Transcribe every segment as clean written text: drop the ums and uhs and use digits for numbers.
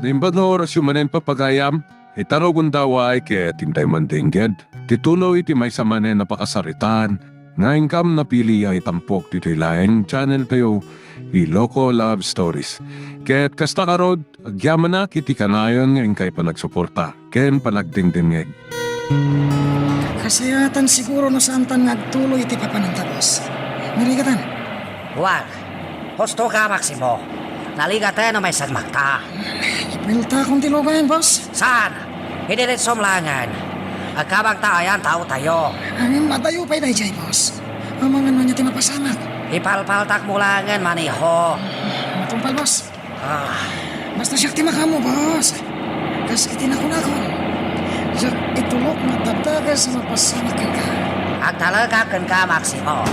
Nimbano rasyumanen papagayam, itaro gundaway kaya tintay mandingged. Titulo iti may samanen napakasaritan, nga ingkam napili ay tampok dito laing channel kayo, Iloko Love Stories. Kaya't kasta karod, agyaman na kiti kanayon nga kay panagsuporta, ken panagdingdingeg. Kasayatan siguro na saan tan nagtuloy iti papanantagos. Narigatan. Juan, husto ka, Maximo. Naliga tayo na may sagmakta. Ipilta akong tilugayan, boss. Saan? Hinilit somlangan. Agkabang taayan, tao tayo. Ang madayo pa'y dayjay, boss. Ang mga nanya tinapasamak. Ipalpaltak mo langan, maniho. Matumpal, boss. Ah, Basta siya timaka mo, boss. Kas itinakon-akon. Siya itulok matatagas sa mapasamak ka. agtalagakan ka, Maximo.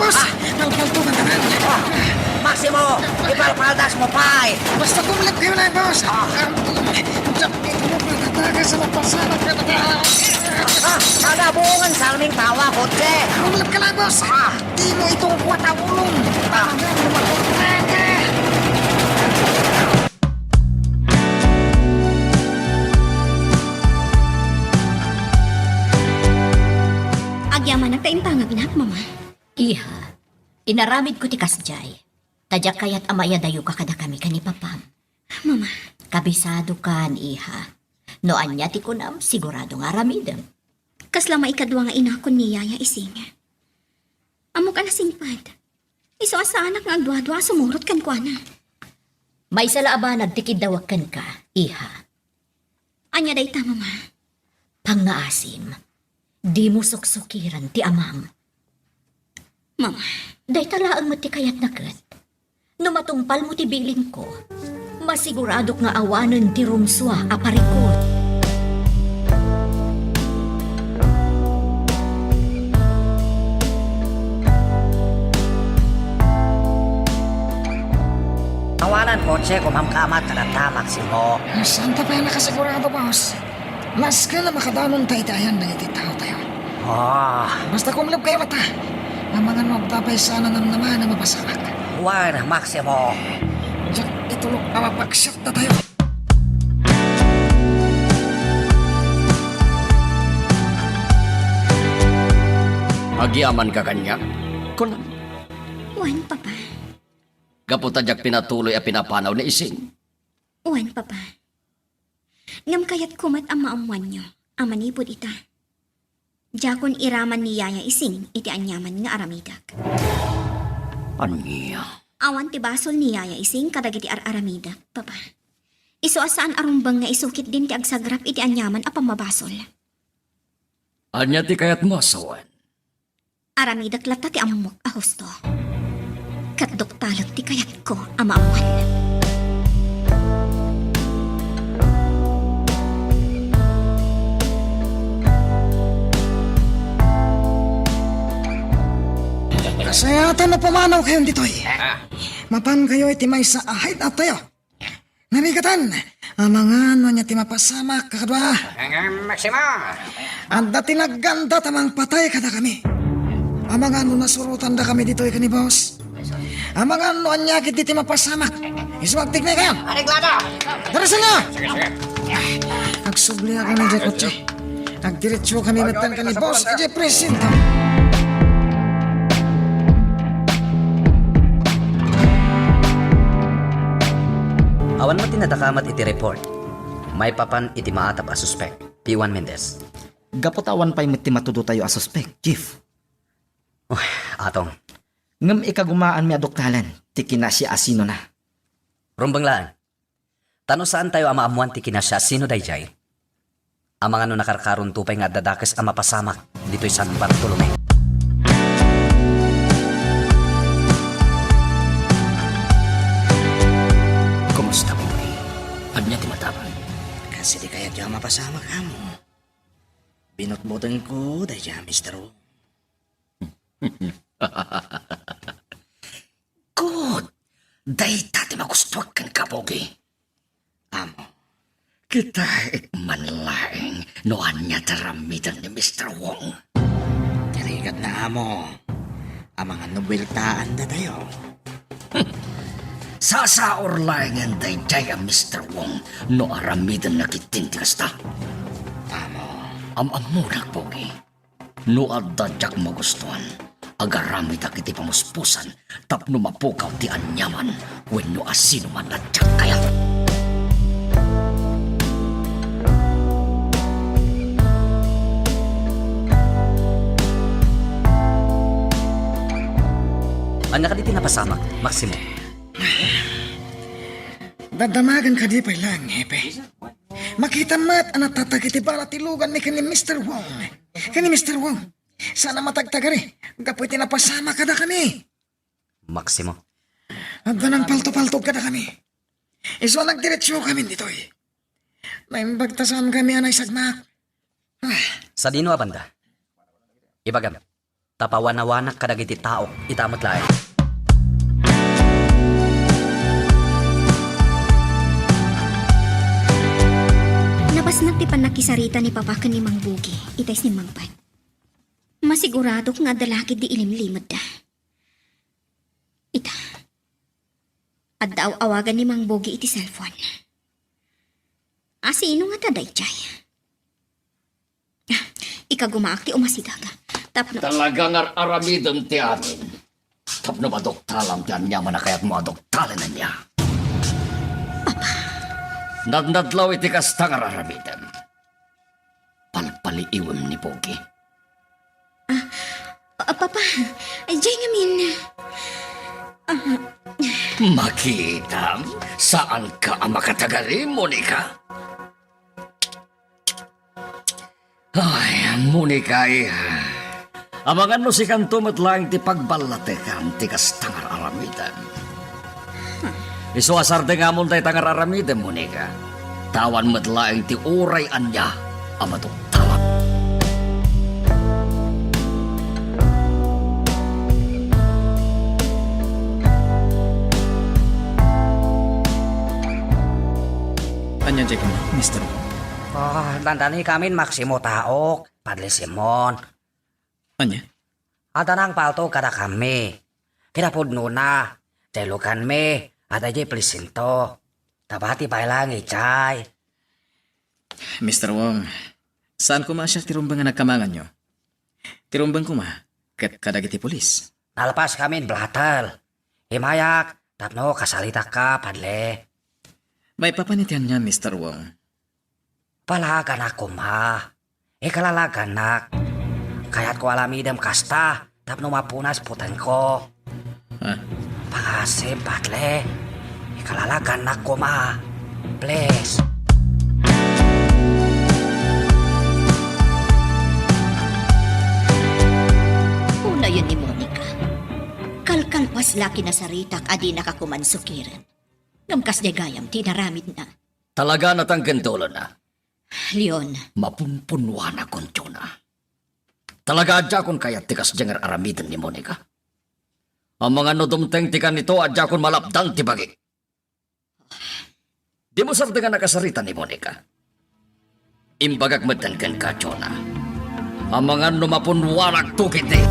Boss! Kalkaltukan ka na. Maximo, ipalpaldas mo pa. Basta kumulap kayo na, boss. Siya itulok matatagas sa mapasamak ka. Kagabungan sa aming tawa, kotse. Kumulap ka lang, boss. Di mo itong kuwatawulong. Hanggang lumakot ka. Agyaman nagtaintangag na, mama. Iha, inaramid ko ti kasjay. Tadyak kayat amaya dayo ka kada kami kani papam. Mama, Kabisado kan, iha. No anya ti kunam, sigurado nga aramidem. kasla maikadwa nga inakon ni Yaya Ising. Amo ka na singpad. Iso asa anak nga agdwa-dwa sumurot kan kwa na. May salaaba nagtikid dawakan ka, iha. Anya day ta, mama. Pangaasim, di mo suksukiran ti amam. Mama, Day talaang mo ti kayat nakat. No matungpal mo ti bilin ko, masiguradok nga awanan ti rumswa aparikot. Tawanan kotse kumamkamat kadata, Maximo. Saan ta pa nakasigurado, boss? Mas ka na makadanon tayo-tayan na iti tao tayo. Basta kumulap kayo mata. Ang mga magtapay sana ng naman na mapasamak. Juan, Maximo. Diyak itulok na mapagsyat na tayo. Agyaman ka kanya? Kunam, Juan, papa. gaputadyak pinatuloy a pinapanaw ni Ising. Juan, papa. Ngam kayat kumat ang maamuan nyo, ang manipod ita. Diyakon iraman ni Yaya Ising, iti anyaman nga aramidak. Anya? Awan ti basol ni Yaya Ising, kadag iti aramidak, papa. Iso asaan arumbang nga isukit din ti agsagrap iti anyaman a pamabasol. Anya ti kayat masawan? Aramidak lata ti amok a husto. Katdok talot ti kayat ko, amaawan. Kasayatan na pumanaw kayong ditoy. Mapan kayo iti may sa ahit at tayo. Narigatan, ang mga ano niya ti mapasamak kakadwa. Maximo. Anda tinaganda tamang patay kada kami. Ang mga ano nasurutan da kami ditoy kani boss. Ang mga ano anyakit ti mapasamak. Iswagtig na kayo. Areglado. Darasan niya! Nagsubli ako ng Jekotse. Nagdiretso kami metan kani boss kay presinto. Awan mo tinatakamat iti report. May papan iti maatap a suspect. P1 Mendez. Gaputawan pa'y mati matudo tayo a suspect, Chief. Atong. Ngam ikagumaan mi adoktalan, tiki na si Asino na. Rumbanglaan. Tano saan tayo amaamuan ti kinasya sino dayjay? Ang mga no nakarkaron tupay nga dadakes ang mapasamak dito'y San Bartolome. Kumusta mo? Anya ti matapang? Kasi di kaya diya mapasama ka mo. Binotbotan ko dahil diya, Mr. O. Good! Day tati magustuwag kan kapogi. Amo. Kita manlaing no anya taramidan ni Mr. Wong. Tirigat na amo. Ang mga nobeltaan na tayo. Sasaor laingan day jaya Mr. Wong no aramidan na kitintigas ta. Am-am mo nagpogi. No adadyak magustuhan. Agarami ta kiti pamuspusan tapno mapukaw ti anyaman wenno asino man nadyak kaya. Anya ka di tinapasama, Maximo. Dadamagan ka di pa lang, hepe. Makita mat ang natatagiti para tilugan ni kani Mr. Wong. Kani Mr. Wong, sana matagtagari. Kapoy tinapasama ka na kami. Maximo. At ganang palto-paltog ka na kami. Iso nagdiretsyo kami dito eh. Naimbagtasan kami anay sagmak. Sa dino banda. Ibagam. Tapawana-wanak kadagiti tao, itamot lain. Napasnak ti panakisarita ni Papa kan ni Mang Bugi, itais ni Mang Pat. Masigurado nga dalaki di ilimlimod da. Ita. At daw awagan ni Mang Bugi iti cellphone. Sino nga taday, Chay? Ika gumaak ti umasidaga. Tapno. Talagang aramidon ti amin. Tapno madoktalam ti anyaman na kaya't mo adoktalan na niya. Nadnadlaw iti kastang araramidan. Palpaliiwam ni Pogi. Papa, Jay ngamin. Makita, saan ka ang makatagali, Monica? Ay, Monica, amangan no si kantumot lang ti pagbalatekan ti kastang araramidan. Iso asar de nga mun tayo tangar aramidan, Monica. Tawan madlaing ti uray anya amatok tawag. Anya Jack, Mr. Oh, dandani kami Maximo taok, Padre Simon. Anya? Ada nang palto kada kami. Kinapod nuna, telukan me, ada jay plisinto. Tabati pa lang Chay. Mr. Wong, saan ko siya tirumbang nga nagkamangan nyo? Tirumbang ko kat kadagiti polis. Nalpas kami blatal. Himayak, tapno kasalita ka, Padle. May papanitian niya, Mr. Wong. Palagan ako ikalalagan nak. Kaya't ko alamidam kasta, tapno mapunas putan ko. Ha? Pangasim, Padle. Ikalalagan ako please. Una yun ni Monica. Kalkalpas laki na saritak adi nakakumansukiran. Ngamkas niya gayam, tinaramid na. Talaga natang gantulo na. Leon, Mapunpunwa na kontyo na. Talaga adya kon kayat tikas jangar aramidan ni Monica. Ang mga nudumteng tikan nito adya kon malapdang tibagi. Di mo sarda nga nakasarita ni Monica. Imbagak madangan ka, Jonah. Ang mga numapunwarak tukit eh.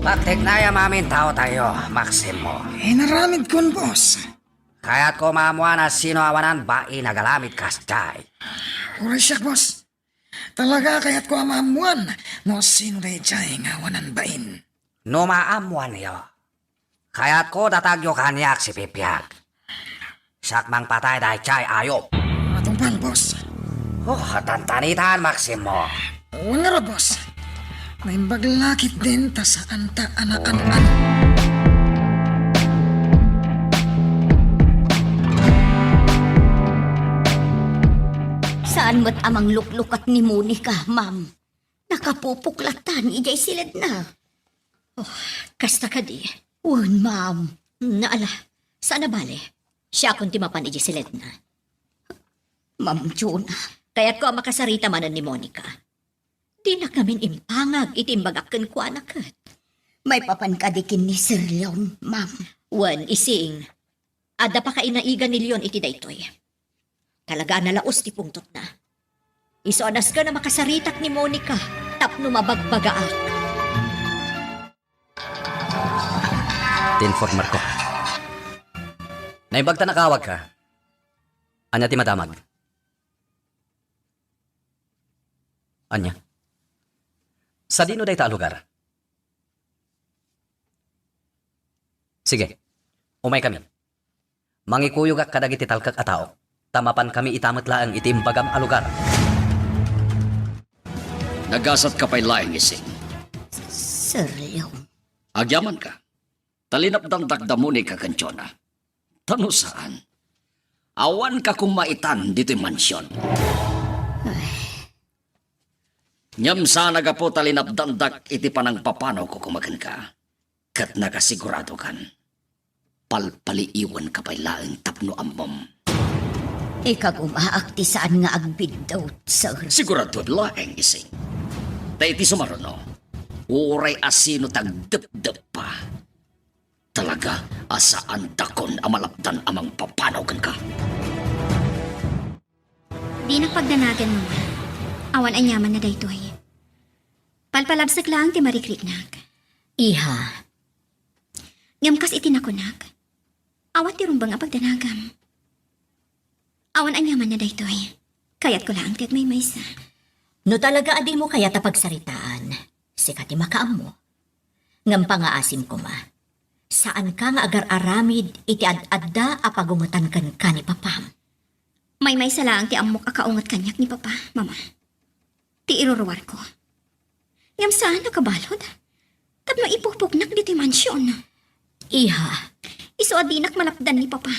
Pagtignaya mamin tao tayo, Maximo. Naramid kon, boss. Kaya't ko maamuan na sino awanan ba inagalamit kastay. Uray siya, boss. Talaga kaya't ko amamuan no sino day jay nga wanan bain. No maamuan niyo. Kaya't ko datagyo kanyak si Pipiag. Sakmang patay dahil chay ayop. Atong pang, boss. Oh, tantanitan, Maximo. Wala ra, boss. May baglakit din ta sa anta anakan-an. saan mo't amang luklukat ni Monica, ma'am? Nakapupuklatan, ijay silid na. Oh, kasta ka di. Un, ma'am. Naala, sana bale? Siya kung timapan ijay silid na. Ma'am Juna, kaya't ko ang makasarita manan ni Monica. Di na kamin impangag itimbagakan ko anakat. May papankadikin ni Sir Leon, ma'am. Wan ising. Ada pa kainaigan ni Leon iti daytoy. Talaga nalaos ti pungtot na. Isonas ka na makasaritak ni Monica. Tapno mabagbagaak. Tinformer ko. Naibagta nakawag ka. Anya ti madamag. Anya? Sa dino day ta lugar? Sige, umay kami. Mangikuyog ak kadagiti talkak a tao. Tamapan kami itamat laang itimbagam a lugar. Nagasat ka pa'y laing ising. Sir Leong. Agyaman ka. Talinap dang dagdamuni ka kansyona. Tano saan? Awan ka kung maitan dito'y mansyon. Nyam sana ka po talinap dandak iti panang papanaw ko kumagan ka. Kat nakasigurado kan. Palpaliiwan ka pa'y laing tapno amom. Ikaw umaakti saan nga agbiddaw, sir. Sigurado laing ising. Tay iti sumaruno. Uray asino tagdep-dep pa. Talaga asaan dakon amalapdan amang papanaw kan ka. Di nagpagdanagan mo. Awan anyaman na daytoy. Palpalabsak lang ti marikriknak. Iha, Ngamkas itinakunak. Awat ti rumbang apagdanagam. Awan anyaman na daytoy. Kayat ko lang tiat may maysa. no talaga adi mo kaya tapagsaritaan. Sikati makaam mo. Ngam pangaasim ko ma. Saan ka nga agar-aramid iti ad-adda apagungutan kan ka ni papam. May maysa lang ti amok akaungat kanyak ni papa, mama. Ti iruruwar ko. Ngam saan nakabalod? Tapno ipupuknak diti mansyon. Iha, Iso adinak malapdan ni papa.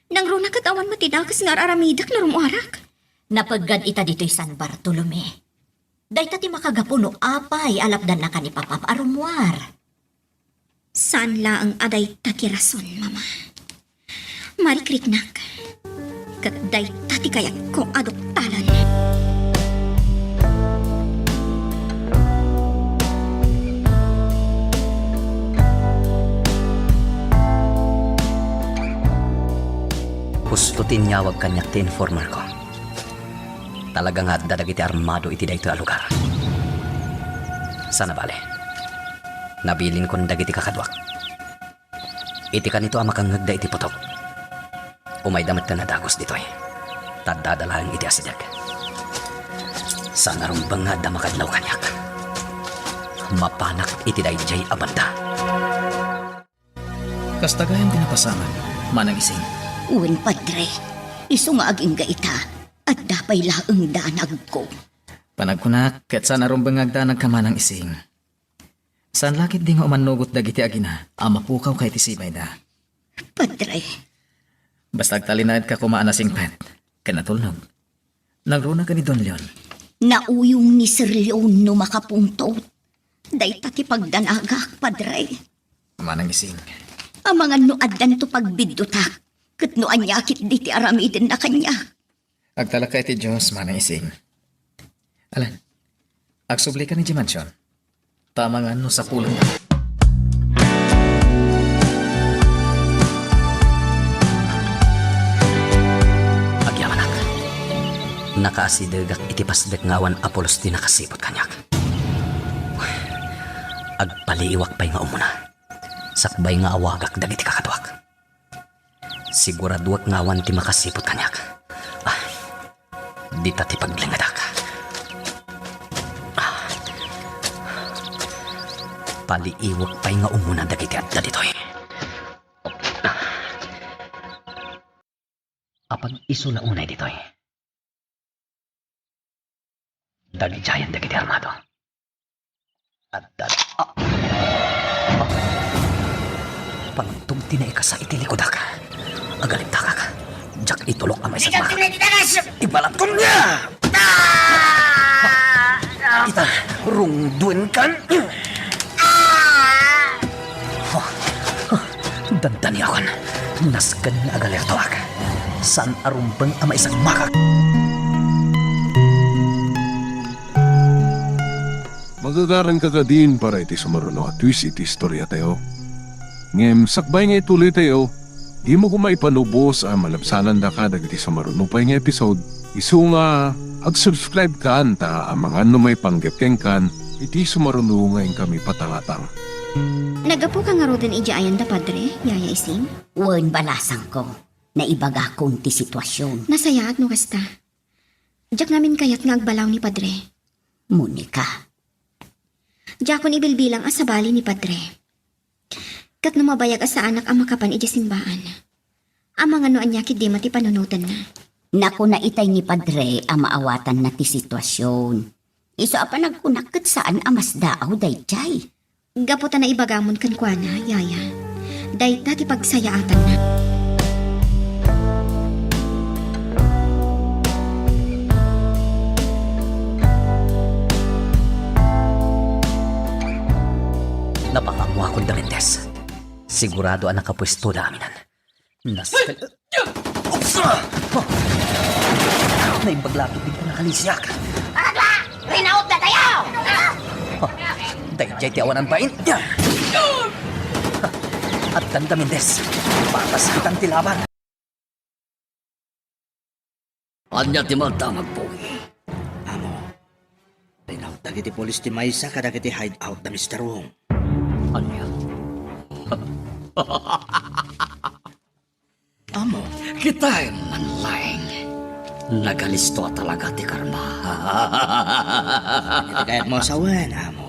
Nang runa katawan matidakas nga aramidak na rumuarak. napaggad ita dito'y San Bartolome. Dahita ti makagapuno apay alapdan na ka ni papam arumwar. Saan la ang aday takirason, mama? Marikriknak. Katday tati kayat ko adoptalan. Gusto tinyawag kanyak ti informer ko. Talaga nga dadagiti armado iti dayto a lugar. Sana bale. Nabilin kon dagiti kakadwak. Iti kanito amakangagda iti putok. Umay damat ka na dagos ditoy. Tadadalahan iti asidag. Sana rumbang nga damakadlaw kanyak. Mapanak iti dayjay abanda. Kastagayan pinapasaman, manang ising. Uwan padre, iso nga aging gaita at dapay laang danag ko. Panagkunak, ket saan arumbangagda nagkamanang ising. Saan lakit di nga umanugot dagiti agina, amapukaw kay tisibay da. Padre, Basta agtalinayad ka kumaan na singpet, kanatulnog. Nagruna ka ni Don Leon. nauyong ni Sir Leon no makapuntot. Dayta ti pagdanagak, padre. Manang ising. Ang mga nuaddan to pagbidutak. Kat no anyakit di ti aramidin na kanya. Agtala ka iti Diyos, manang ising. Alan, agsubli ka ni Jimansyon. Tama nga no sa pulong na. Agyamanak. Nakaasidagak iti pasdek ngawan Apolos di nakasipot kanyak. Agpaliiwak pa'y nga umuna. Sakbay nga awagak dagiti kakadwak. Siguraduak ngawan ti makasipot kanyak. Di ta ti paglingadak. Paliiwak pa'y nga umuna dagiti at ditoy. Apag isula unay ditoy. Dagjayan dagiti armado. At pangtugti na ikasa itilikodak. Agalimtakak. Jak itulok amay sa mga. Ibalat ko niya! Ita, rungduin kan. Dandani akon. Nasgan na agalertoak. San arumbang amay isang makak. Magagaran ka din para iti sumaruno at twist iti istorya tayo. Ngem sakbay nga ituloy tayo, di mo kumaipanubos ang malabsanan da ka dagiti sumaruno pa nga episode. Isu nga Ag-subscribe ka ta ang mga may panggapkeng kan, iti sumarunungayin kami patangatang. Nagapo ka nga rodan ija ayan da padre, Yaya Ising? Wan balasang ko. Naibaga kong ti sitwasyon. Nasaya at no kasta. Diyak namin kayat nga agbalaw ni padre. Monica, Diyak kon ibilbilang asabali ni padre. Kat numabayag asa anak ang makapan ija simbaan. Ang mga noan niya kit di mati panunutan na. naku na itay ni Padre ang maawatan na ti sitwasyon. Iso apa nagkunakit saan amas daaw dayjay. Gaputan na ibagamon kan kuana, Yaya. Day dati pagsayaatan na. Napangamuha ko da Mendez. Sigurado ang nakapwesto na aminan. Naibaglapit din ko nakalisyak. Rinaot na tayo! Dayjay ti awanan pain. At kanta Mendez. Patas kitang tilaban. Anya ti magdamag po. Amo, rinaut dagiti polis ti maysa kadagiti hideout na Mr. Wong. Anya? Amo, Kita'y manlaing. Nagalisto talaga ti karma. iti kayat mo sawan, amo.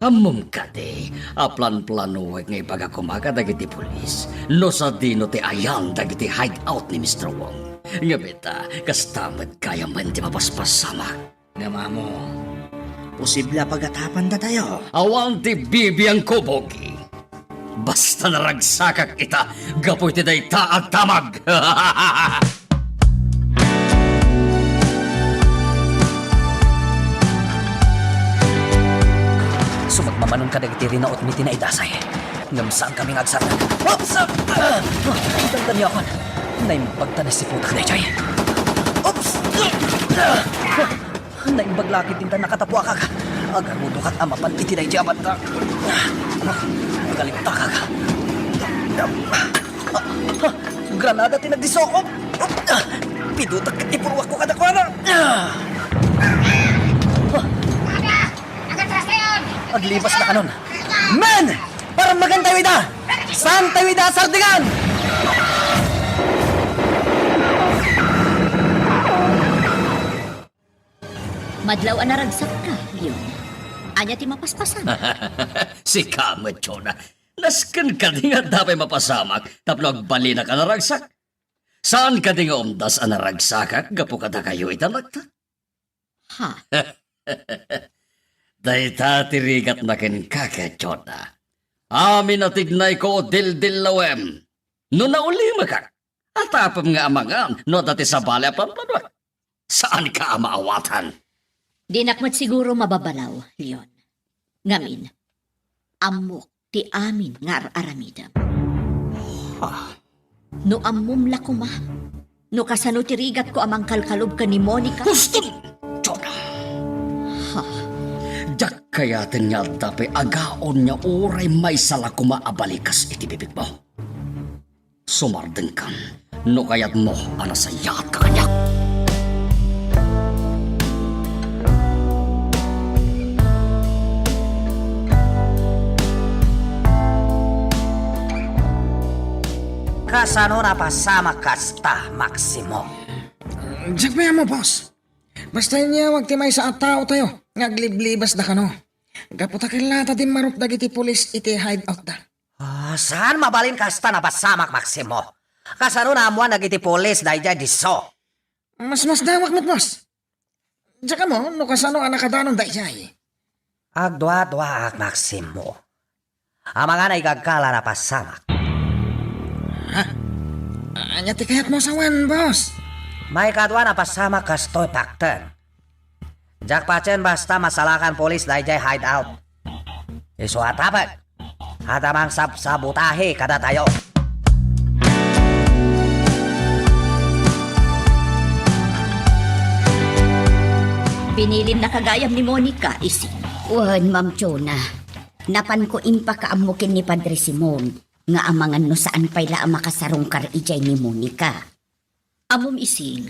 Amom kadi, aplan-plano nga ipagakumaga dagiti pulis. No sa dino ti ayan dagiti hideout ni Mr. Wong. Nga beta, kastamad kaya man ti mapaspasamak. Nga mamo, posible pagatapan da tayo. Awang ti bibiyang kubogi. Basta naragsakak ita, gapoy ti day taag tamag. Sumagmamanong ka dagiti rinaot mi tinaidasay. Ngam saan kami ngagsatan. Oops! Itanda niya ako. Naimbagtanas si putak dayjay. Oops! Naimbaglakit din ta nakatapwa ka. Agarudo kat amapan iti dayjay amat ka. Magalimta ka ka. Granada tinagdisoko. Pidutak kat ipurwak ko kadakwana. Aglibas na kanon. Men! Parang maganda wida! Saan tayo wida sardigan? Madlaw ang naragsak ka, yun. Anya ti mapaspasan. Si Kamet yun. Naskan ka di nga dapat mapasamak, tapno agbali na ka naragsak. Saan ka di nga umdas ang naragsakak, gapo ka na kayo italagta? Ha? Dahita tirigat na kin kakechona. Amin na tignay ko dil-dil lawem. No naulima ka. At apam nga amangan, no dati sa bala pampanwa. Saan ka maawatan? Di nakmat siguro mababalaw, Leon. Ngamin, amok ti amin nga aramidam. No amumla ko ma. No kasano tirigat ko amang kalkalob ka ni Monica. Gusto! Chona! Dak kayatin niya dapat agaon niya oray may sala kumaabalikas iti bibig mo. Sumardeng kan, no kayat mo anasayat ka kanya. Kasano na pasama kasta, Maximo? Diyak ba mo, boss? Basta niya wag timay sa tao tayo. Ngagliblibas da kano. Gaputa kilata din marup dagiti pulis iti hideout da. Saan mabalin kasta na pasamak, Maximo? Kasano na amuan nagiti polis dayjay diso? Mas dawak mo't, boss. Diyak mo, no kasano ang nakadanon da ijay. Agdwa-dwa, Maximo. Ang mga naigagkala na pasamak. Anya ti kayat mo sawan, boss. May kadwa na pasamak kastoy pakten. Jak pacen basta masalakan polis dayjay hideout. Isu atapat. Hatamang sabutahe kada tayo. Pinilin na kagayam ni Monica, isi. Wan, Ma'am Chona. Napan ko impa kaamukin ni Padre Simon nga amangan no saan payla ang makasarong kar ijay ni Monica. Amom ising,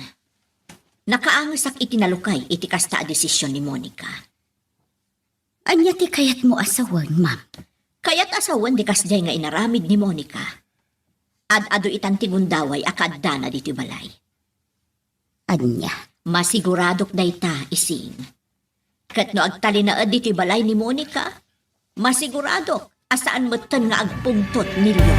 Nakaangasak itinalukay iti kasta a desisyon ni Monica. Anya ti kayat mo asawan, ma'am. Kayat asawan di kasjay nga inaramid ni Monica. Ad-ado itan tigundaway akadda na dito balay. Anya, masiguradok dayta ising. Kat no agtalinaad dito balay ni Monica, masiguradok asaan matan nga agpungtot nilyo.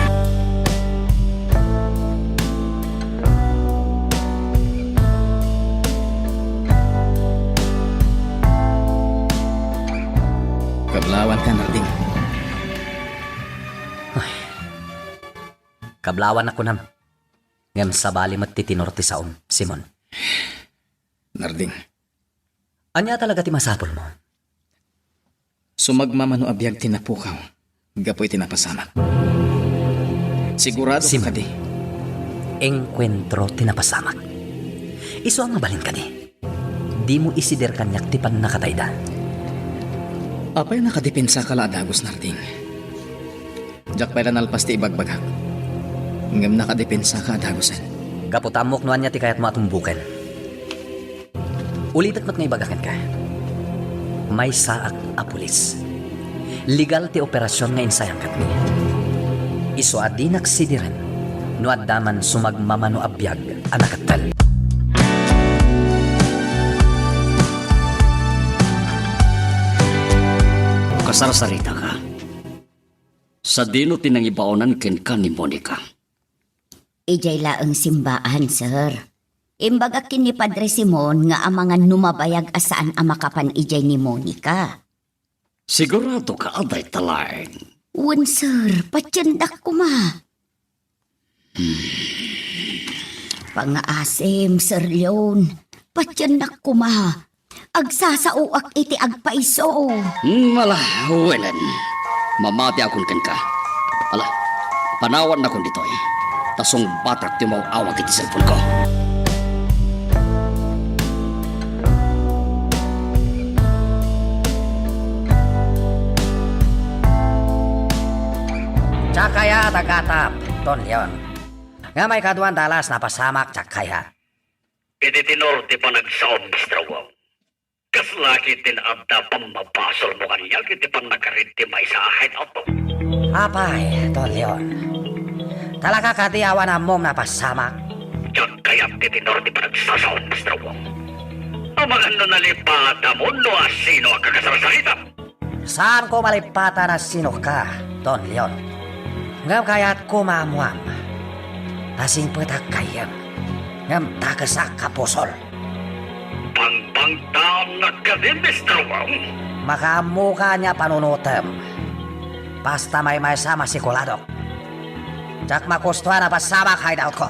Kablawan ka, Narding. Kablawan ako nam. Ngam sa bali mattitinor ti saon, Simon. Narding, Anya talaga ti masapol mo? sumagmamano abiyag tinapukaw. Gapoy tinapasamak. Sigurado Simon. ka di. Engkwentro tinapasamak. Iso ang mabalin ka ni. Di mo isider kanyak ti pan nakatayda. Apay nakadepensa ka la adagos, Narding. Jak pala nalpas ti ibagbagak. Ngam nakadepensa ka adagosan. Kaputamok nuan niya ti kayat mo atumbukan. Ulitat mo't nga ibagakan ka. May saak a pulis. Legal ti operasyon nga insayang kat niya. Iso adi naksidiran. No addaman sumagmamano abiyag anakatal. Kasarsarita ka. Sa dino tinangibaonan ken ka ni Monica. Ijay laeng simbaan, sir. Imbagak ni Padre Simon nga amangan numabayag asaan amakapan ijay ni Monica. Sigurado ka aday talain. Wan, sir, patyandak ko ma. Pangaasim, Sir Leon. Patyandak ko ma. Agsasauak iti agpaiso. Mala, wenen. Mamati akon ken ka. Ala, panawan na kon ditoy. Tasong batak ti mau awag iti cellphone ko. Tsakaya tagatap, Don Leon. Nga may kaduan dalas na pasamak tsakaya. Ititinor ti panagsaom, Mr. Wong. Kaslaki tinabda pamabasol mo kanyak iti panagarit ti may sa hideout to. Apay, Don Leon. Talaga katiyawan na mom na pasamak. Diyak kayap titinor ti panagsasaon, Mr. Wong. Amagan no nalipata mo no asino ang kakasarsarita. Saan ko malipata na sino ka, Don Leon? Ngam kaya't kumamuam. Asing petak kayam. Ngam tagasak kapusol. Pangpangtaon na ka din, Mr. Wong. Makamuka niya panunutem. Basta may sama si Kuladok. Tsak makustuhan na pasamak hideout ko.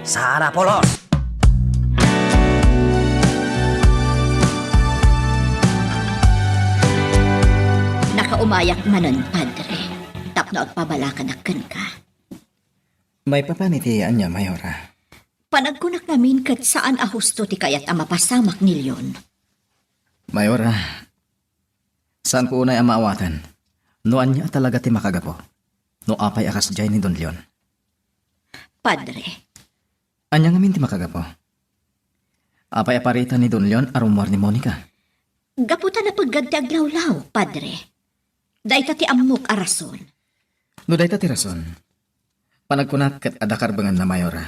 Sana pulos. Nakaumayak manon, Padre. Tapno agpabalakan akan ka. May papanitian niya, Mayora. Panagkunak namin kat saan ahusto ti kayat ang mapasamak ni Leon. Mayora, saan ko unay ang maawatan? Noan niya talaga ti makagapo. No apay akas jay ni Don Leon. Padre, Anya ngamin ti makagapo. Apay aparita ni Don Leon arumwar ni Monica. gaputan na paggadti aglawlaw, Padre. Dayta ti amok arason. No dayta ti rason. Panagkunat kat adakarbangan na Mayora.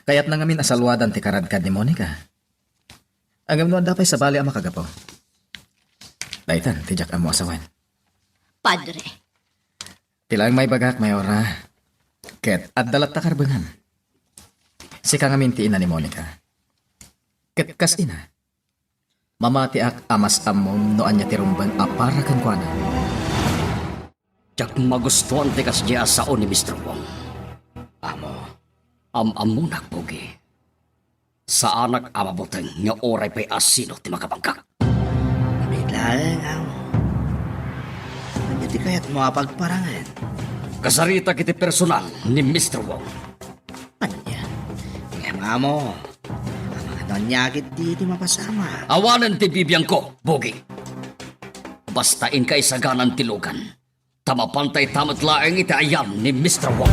Kaya't na ngamin asalwadan ti karadkad ni Monica. Agam no dapay sa bali ang makagapo. Daytan, tijak ang mo asawan. Padre, Tilang may bagak, Mayora. Ket at dalat ta karbangan. Si kangamin ti ina ni Monica. Ket kas ina. Mamati ak amas amom no anya ti rumbang apara kan kuana. Diyak magustuhan ti kasya saon ni Mr. Wong. Amo, amamunak pogi. Sa anak amaboteng nga oray pa'y asino ti makabangkak. Biglaan amo. Hindi kaya't mo apagparangan. Kasarita kiti personal ni Mr. Wong. Anya? Ngayon nga mo. Ang mga nanyakit di mapasama. Awanan ti bibiyang ko, Bogi. Bastain ka isaganan tilugan. Tamapantay tamat laeng iti ayam ni Mr. Wong.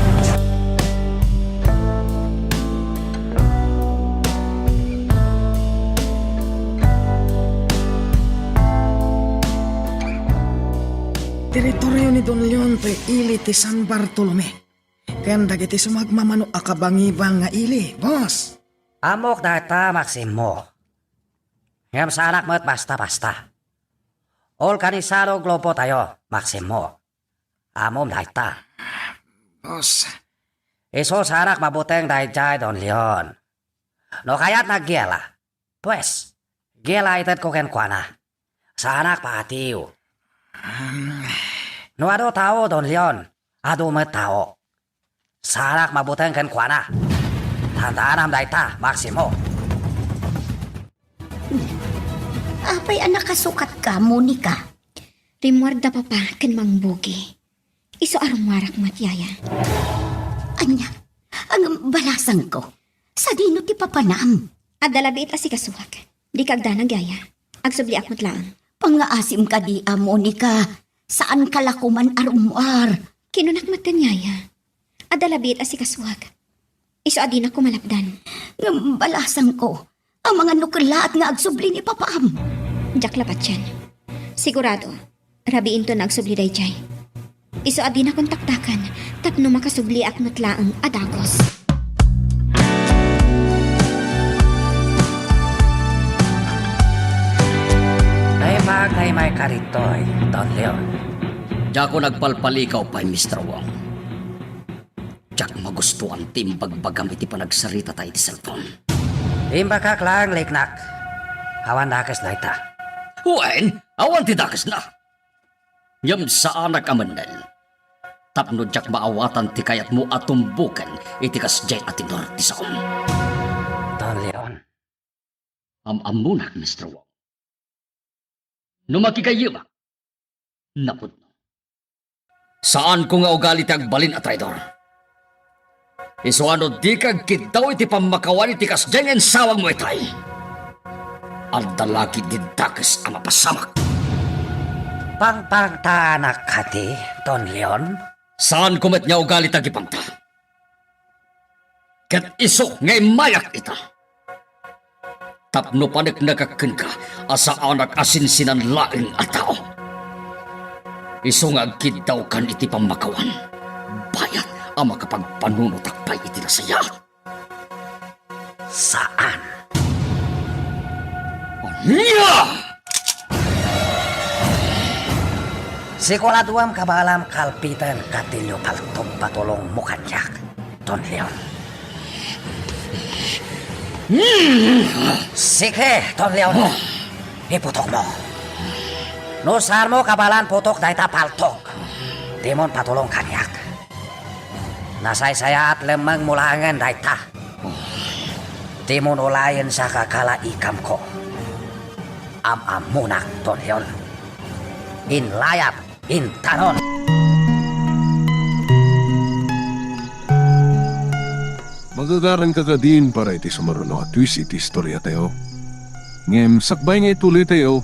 teritoryo ni Don Leon to'y ili ti San Bartolome. Kayan dagiti sumagmamano akabangibang nga ili, boss. Amok data, Maximo. Ngam sa anak mo't basta-basta. All kanisado globo tayo, Maximo. Amom data. Boss, Iso sa anak mabuteng dahil Don Leon. No kaya't nagyela. Pues, gela itet ko ken kuana. Sa anak paatiw. No ado tao, Don Leon. Ado met tao. Sa anak mabuteng ken kuana. Tandaan am daita, Maximo. Apay anak kasukat ka, Monica. Rimwarda papa ken mangbugi. Iso arumwarak matyaya. Anya, ang balasan ko. Sa dino ti papanam. Adalabi ita si kasuhag. Di kagda nagyaya. Agsubli akot lang. Pangaasim ka di, Monica. Saan kalakuman arumwar? Kinunak matanyaya. Adalabi ita si kasuhag. Iso adina ko malapdan. Ng balasan ko. Ang mga nukla at nga agsubli ni papaam. Jak lapat yan. Sigurado, rabiin to na agsubli dayjay. Iso adina kong taktakan. Tapno makasubli ak matlaang adagos. Naimay karitoy, Don Leon. Diya ko nagpalpalikaw pa, Mr. Wong. Diyak magustuhan timbagbagam iti panagsarita tayo ti cellphone. Imbakak lang, liknak. Awan dakas na ita. Wen, awan ti dakas na. Yam sa anak amanel. Tapno diyak maawatan ti kayat mo atumbukan iti kasjay atinor ti saon. Don Leon. Amamunak, Mr. Wong. No makikayima, napod no. Saan ko nga ugali ti agbalin at traidor? Iso ano di kag kitaw iti pamakawan iti kasjay en sawang mo itay. Ang dalaki di dakas ang mapasamak. Pangpangtanak kati, Don Leon. Saan kumet niya ugali tagipangta? Kat iso ngay mayak ita. Tapno panik nakakin ka asa anak asinsinan laing at tao. Iso nga agkid daw kan iti pamakawan. Bayat ang makapagpanunutakpay iti nasaya. Saan? Niya! Siguraduam kabalam kalpitan katilyo paltog patulong mukanyak, Don Leon. Sige, Don Leon. Iputok mo. Nusar mo kabalan putok dahita paltog. Dimon patulong kanyak. Nasay-saya at lemang mulangan dahita. Dimon ulayan sa kakala ikam ko. Am-amunak, Don Leon. Inlayap, intanon. Magagaran ka ka din para iti sumaruno at twist iti istorya tayo. Ngem, sakbay nga ituloy tayo,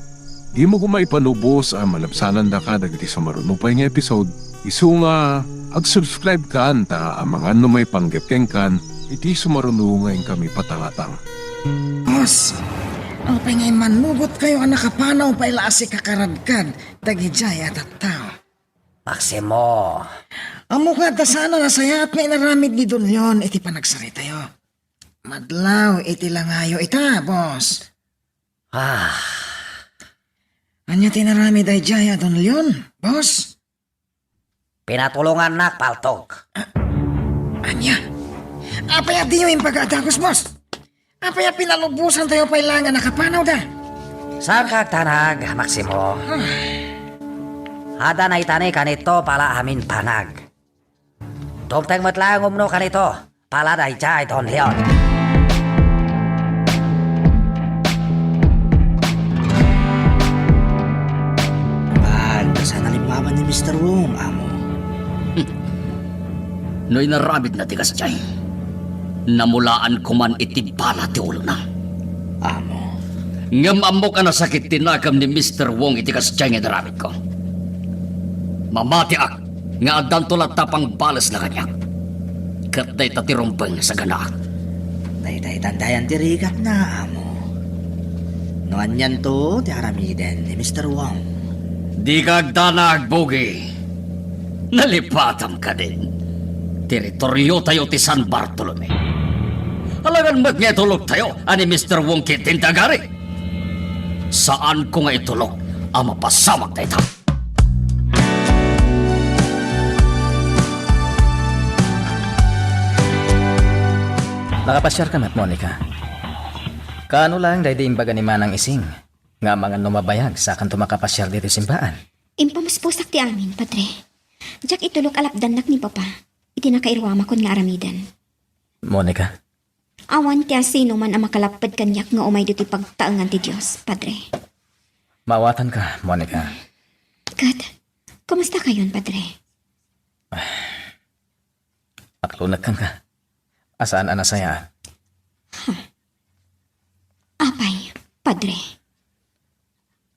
di mo kumay panubos ang malapsanan da ka dagiti sumaruno pa nga episode. Isu nga, ag-subscribe ka anta ang mga may panggepkeng kan, iti sumaruno ngayon kami patangatang. boss. Ang pangay manugot kayo ang nakapanaw pa ilasi kakaradkad. Dagijay at tao. Maximo. Amo nga ta sana nasaya at may naramid ni Don Leon iti panagsarita yo. Madlaw iti langayo ita, boss. Anya tinaramid ay jaya, Don Leon, boss? Pinatulungan nak paltog. Anya? Apaya di yung pag-atagos, boss? Apaya pinalubusan tayo pa ilangan nakapanaw da? Saan kagtanag, Maximo? Hada na itanay kanito pala amin panag. Tumteng matlang umno kanito pala da ijay, Don Leon. Sana limaman ni Mr. Wong, amo. No'y narabid na tigas jay. Namulaan ko man iti bala ti ulo na. Amo. Ngam amok ang nasakit tinakam ni Mr. Wong iti kas jay nga narabid ko. Mamati ak nga adan tulat tapang balas na kanyak. Kat day tatirumpeng sa ganak. Day tandayan ti rigat na, amo. Noan yan to, ti aramiden ni Mr. Wong. Di kagdanag, Bogi. Nalipatam ka din. Teritoryo tayo ti San Bartolome. Alangan magngetulog tayo ani Mr. Wong Kitindagari. Saan ko nga itulog ang mapasamak na ito? Nakapasyar ka mat, Monica. Kaano lang dahil di imbaga ni Manang Ising nga mga numabayag sa kanto makapasyar dito simbaan. Impamuspusak ti amin, padre. Jak itulok alapdanak ni papa. Iti nakairwama kon nga aramidan. Monica, Awan ti sino man ang makalapad kanyak nga umay dito pagtaangan ti Diyos, padre. mawatan ka, Monica. Kat, kumusta kayon, padre? Aklunag kan ka. Asaan ana saya? Apay, padre.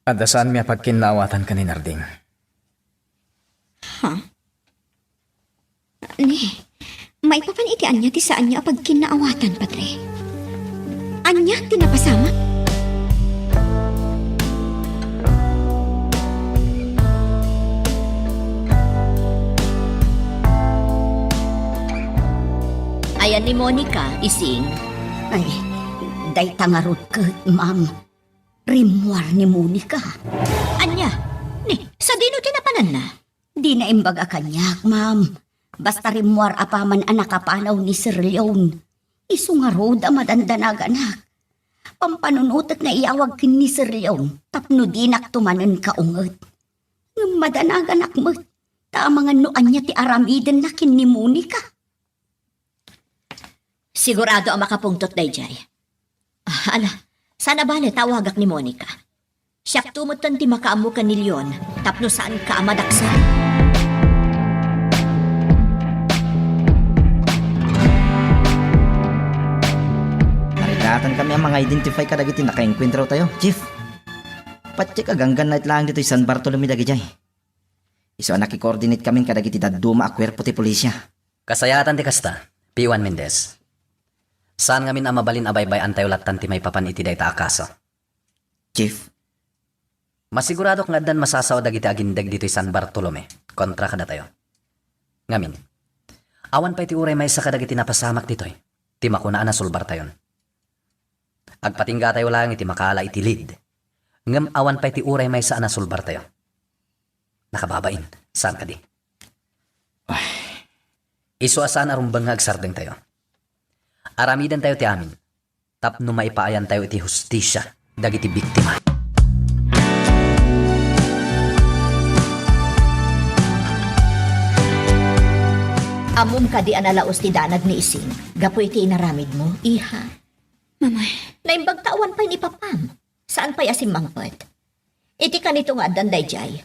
Adasaan miya pagkinawatan ka ni Narding. Ni, may papaniti anya ti saan niya apag kinaawatan, padre. Anya tinapasama? Ayan ni Monica, Ising. Ay, day tangarot ka, ma'am. Rimwar ni Monica. Anya, ni, sa dino tinapanan na? Di na imbaga kanyak, ma'am. Basta rimwar apaman ang nakapanaw ni Sir Leon. Isungarod ang madandanag-anak. Pampanunutot na iawag kin ni Sir Leon, tapno dinak tumanan kaungot. Ng madanag-anak mo, tamangan noan niya ti aramiden na kin ni Monica. Sigurado ang makapungtot, Dayjay. Ala, sana bale tawagak ni Monica. Siyak tumutan ti makaamukan ni Leon, tapno saan ka amadaksan. Marigatan kami ang mga identify ka dagiti nakaengkwentro tayo, Chief. Patsik aganggan na lang dito San Bartolome dagijay. Iso nakikoordinate kami kadagiti daduma a kwerpo ti pulisya. Kasayatan ti kasta, P1 Mendez. Saan ngamin ang mabalin abaybay antayo latan ti may papan iti dayta akaso? Chief, Masigurado nga dan masasaw dagiti agindag dito San Bartolome. Kontra kada tayo. Ngamin, awan pa iti uray may sa kadagiti napasamak ditoy. Ti makunaan na sulbar tayon. Agpatingga tayo lang iti makala iti lead. Ngam awan pa iti uray may sa anasulbar tayo. Nakababain, saan ka di? Iso asaan arumbang nga agsardeng tayo. Aramidan tayo ti amin. Tapno maipaayan tayo iti hustisya dagiti biktima. Amom ka di analaos ti danag ni Ising. Gapoy ti inaramid mo, iha. Mama, Naimbag tawan pa'y ni Papam. Saan pa'y asim mangpet? Iti ka nito nga dan, Dayjay.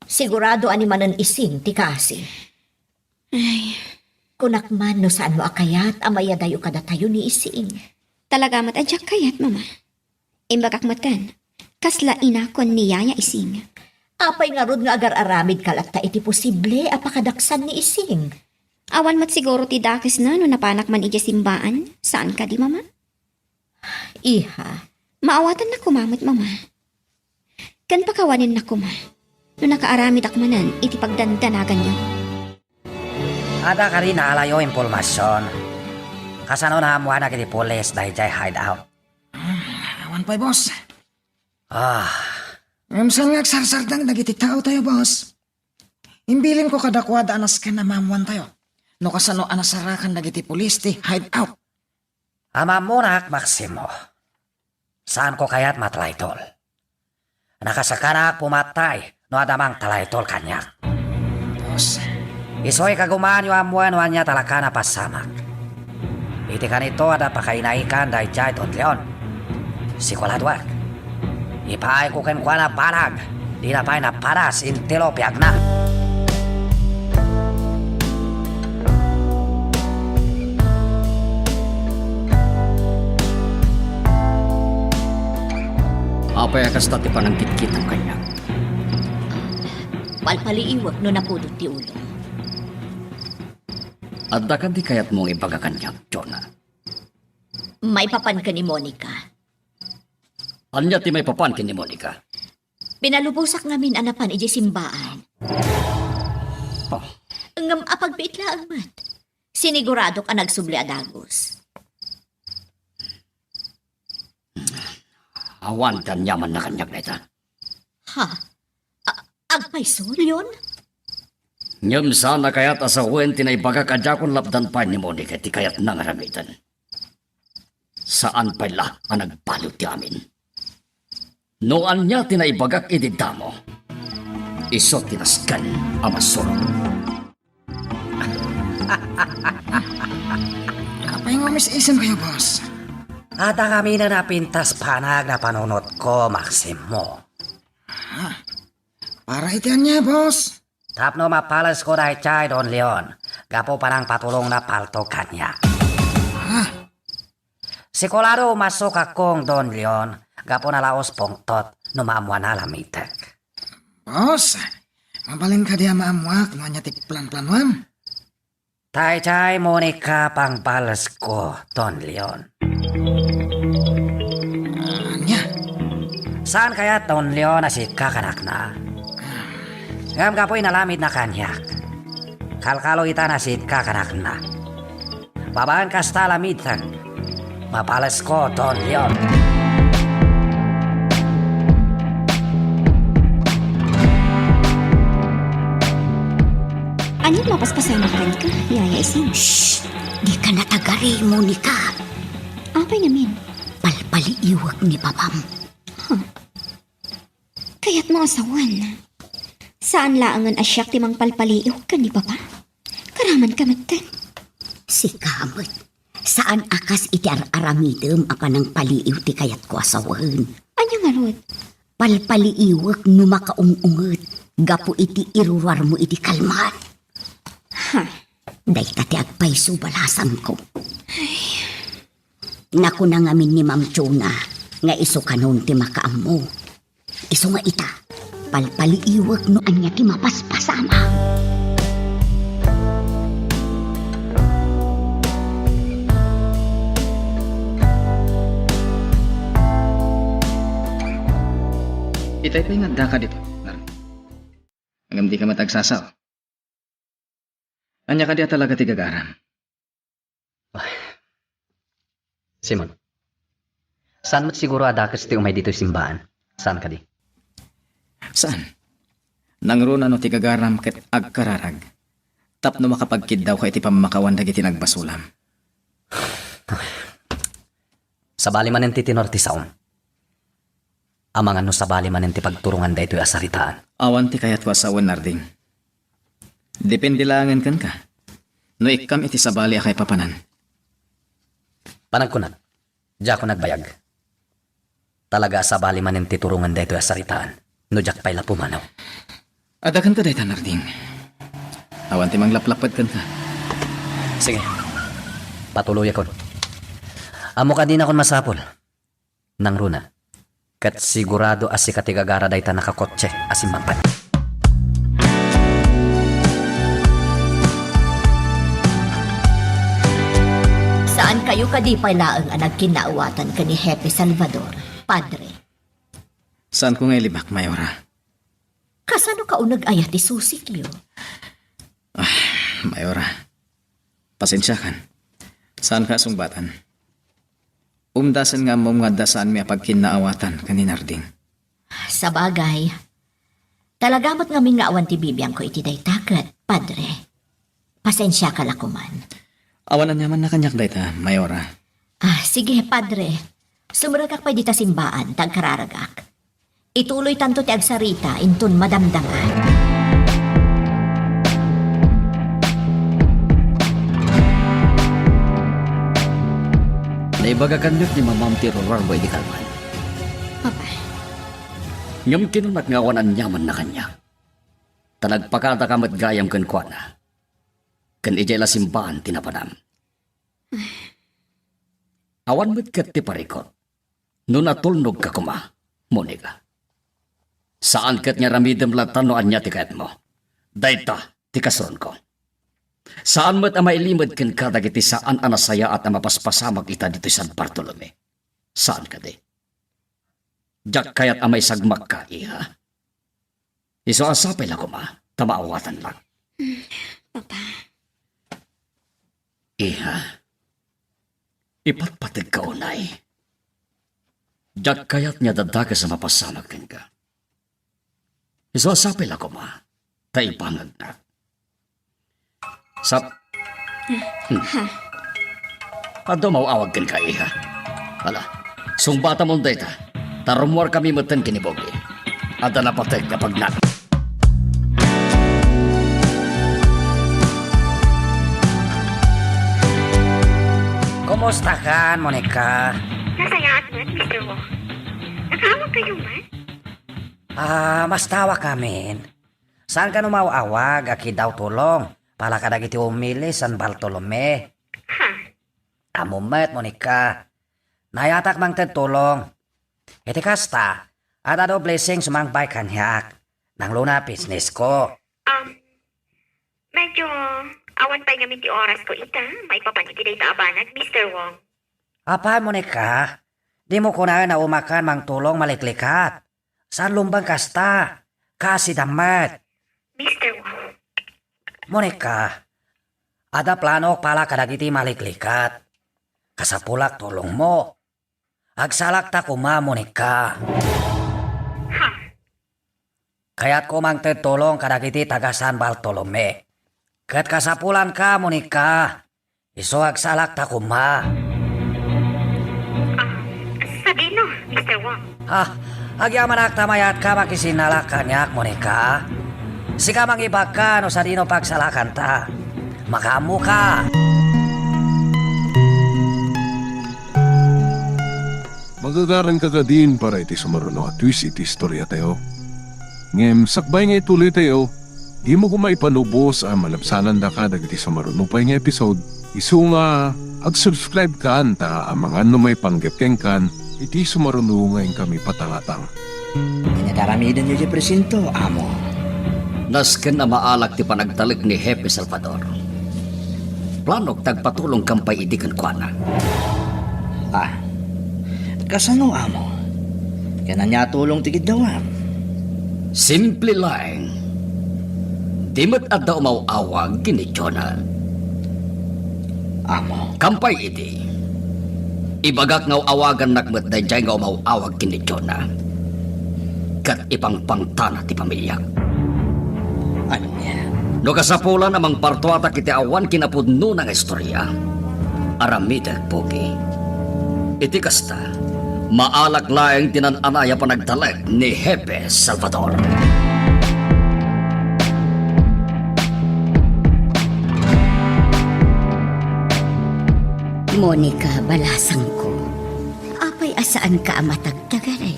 Sigurado ani manan Ising ti kasi. ay, Kunakman no saan mo akayat amaya dayo kada tayo ni Ising. talaga mat adyak kayat, mama. Imbagak matan, kasla ina kon ni Yaya Ising. Apay nga rod nga agar aramid kalata iti posible apakadaksan ni Ising. Awan mat siguro ti dakis na no napanak man ija simbaan. Saan ka di, mama? Iha, Maawatan na kumamot, mama. Kan pakawanin na kuma. No nakaaramid akmanan, iti pagdandanagan niyo. Ada ka rin naalayo impormasyon. Kasano na hamuha na kiti pulis dahil jay hideout. Awan pa'y, boss. Ah, Saan nga agsarsardang dagiti tao tayo, boss? Imbilin ko kadakwad anas ka na mamuan tayo. No kasano anasarakan dagiti pulis ti hideout. ama munak Maximo. Saan ko kaya't matalaitol? Nakasakanak pumatay no adamang talaitol kanyak. Boss, Isoy kagumaan yung amuan niya talaka na pasamak. Iti kanito ada pakainaikan dahil jay Don Leon. Sikuladwak. Ipaay ko ken kwa na palag. Di na pa'y naparas intilo piag na. Apay akas tati panangkit-kit ang kanya. palpaliiwag no napudot ti ulo. Adda kan di kayat mong ibaga kanya, Jonah. May papan ka ni Monica. Anya ti may papankin ni Monica. Pinalubusak namin anapan iji simbaan. Ngam apagpiit lang mat. Sinigurado ka nagsubli adagos. Awan kan yaman na kanyak na ita. Ha? Agpaisol yun? Nyam sana kayat asawen tinaibaga kadakon lapdan pa ni Monica ti kayat nangaramitan. Saan pala ang nagbalot ti amin? Noan niya tinaibagak ididamo. Iso tinaskan amasorong. Apay nga mis-isem kayo, boss. Ata kami na napintas panag na panunot ko, Maximo. Para itian niya, boss. Tapno mapalas ko dahil chay, Don Leon. Gapo pa ng patulong na palto kanya. Sikulado masok akong Don Leon. Gapo na laos pongtot no maamuan na lamitek. Boss, mabalin ka diya maamuak no niya ti plan-planuan. Tay chay, Monica pang palas ko, Don Leon. Anya, Saan kaya Don Leon na si kakanak na? Ngam kapoy nalamid na kanyak. Kalkalo ita na si kakanak na. Babaan kasta lamitan. Mapalas ko, Don Leon. Anong mapaspasama ka ka, Yaya Ising? Shh! Di ka natagari, Monica. Apay namin. Palpaliiwag ni Papam. Kaya't mo asawan. Saan laangan asyak timang palpaliiw ka ni Papa? Karaman ka magtan. Si Kamot. Saan akas iti aramidem apa ng paliiw ti kayat ko asawahan. Anya nga rod? Palpaliiwag no makaungungot. Gapo iti iruwar mo iti kalmat. Ha? Day ka ti agpaiso balasan ko. Naku na ngamin ni Ma'am Chona nga iso kanon ti makaam mo. Iso nga ita, palpaliiwag no anya ti mapaspasama. Itay pa yung ka dito. Hanggang di ka matagsasaw. Anya ka diya talaga tigagaran. Simon, saan mo't siguro adakas ti umay dito simbahan? Saan ka di? Saan? Nangron ano tigagaram ket agkararag. Tapno makapagkid daw ka iti pamakawan dagiti nagbasulam. Sa bali man ti tinor ti saon. Amangan no sa bali man ti pagturungan da ito'y asaritaan. Awan ti kayat ko asawan narding. Depende langan kan ka. No ikam iti sabali akay papanan. Panagkunat, diya ko nagbayag. Talaga sa bali man ti turungan da ito'y asaritaan. No diyak pa'y lapumanaw. Adakan ka day narding. Awan ti manglaplapad kan ka. Sige, patuloy akon. Amo ka din akon masapol. Nang runa, kat sigurado as si katigagara day ta nakakotse asim magpat. Saan kayo kadipay laang anag kinaawatan ka ni Hepe Salvador, Padre? Saan ko nga ilibak, Mayora? Kasano ka unag ayat ti susikyo? Mayora, pasensya kan. Saan ka sungbatan? Umdasan nga mo nga dasaan mi pagkinaawatan kaninarding. Sa bagay, talagamat nga awan ti bibiyang ko iti daytakat, Padre. Pasensya ka lakuman. Awanan naman na kanyak dayta, Mayora. Sige, Padre. Sumuragak pa dita simbaan, tagkararagak. Ituloy tanto ti agsarita, intun madamdaman. Naibaga kanyot ni Mamam ti Rorar boy di kalman. Papa, Ngam kinunak nga awanan nyaman na kanya. Tanagpakata kamat gayam kan kwa na. Kan ijay la simbahan tinapanam. Awan mo't kat ti parikot. No natulnog ka kuma, Monica. Saan kat nga ramidem latanoan niya ti kayat mo? Dayta, ti kasron ko. Saan mo't ama ilimod kan kadagiti saan anasaya at amapaspasamag ita dito San Bartolome? Saan ka di? Diyak kayat amay sagmak ka, iha? Iso asapay lang ko ma, tamaawatan lang. Papa, Iha, ipatpatig ka unay. Diyak kayat niya dadaga sa mapasamag din ka. Iso asapay lang ko ma, taipangag na. Sap... Ado mauawag kin ka, iha. Hala, sungbata mong data, tarumuar kami matan kinibogi. Ada na patek kapag na. Kumusta ka, Monica? nasayaan mo at Mr. Wong. Nakawag kayo man? Mas tawa kami. Saan ka numawawag? Aki daw tulong. Pala ka dagiti umili San Bartolome. Ha? Amumet, Monica. Nayatak mang tulong. Iti kasta, ada do blessing sumangbay kanyak. Nang luna business ko. Medyo awan pa ngamin ti oras ko ita. May papaniti day taabanag, Mr. Wong. Apa, Monica? Di mo kunain na umakan mang tulong maliklikat. Saan lumbang kasta? Kasi damat. Mr. Wong. Monica, ada plano pala kadagiti maliklikat. Kasapulak tulong mo. Agsalak ta kuma, Monica. Ha? Kaya't ko mang tulong kadagiti taga San Bartolome. Kat kasapulan ka, Monica. Iso agsalak ta kuma. Sa dino, Mr. Wong. Agyaman tamayat ka makisinalak kanyak, Monica. Sika mang ibag ka no sa dino pagsalakan ta. Makamu ka. Magagaran ka din para iti sumaruno at twist iti istorya tayo. Ngem, sakbay nga ituloy tayo, di mo kumaipanubos ang malapsanan da ka dagiti sumaruno pa nga episode. Isu nga, ag-subscribe ka anta ang mga may panggapkeng kan, iti sumaruno ngayon kami patangatang. Kinadaramidan nyo di presinto, amo. Nasken na maalak ti panagtalik ni Hepe Salvador. Planok tagpatulong kampay idikan kwa na. Kasano, amo? Kaya niya tulong tigid daw, Simple lang. Di mo't at daw mauawag kini Jonah. amo. Kampay idi. Ibagak nga awagan nakmet da jay nga mauawag kini Jonah. Kat ipang pangtana ti pamilya. Ano niya? No kasapulan namang partuata kiti awan kinapudno ng istorya. Aramida pogi. Iti kasta, maalak laeng tinananaya panagtalag ni Hepe Salvador. Monica, balasang ko. Apay asaan ka amatagtagaray?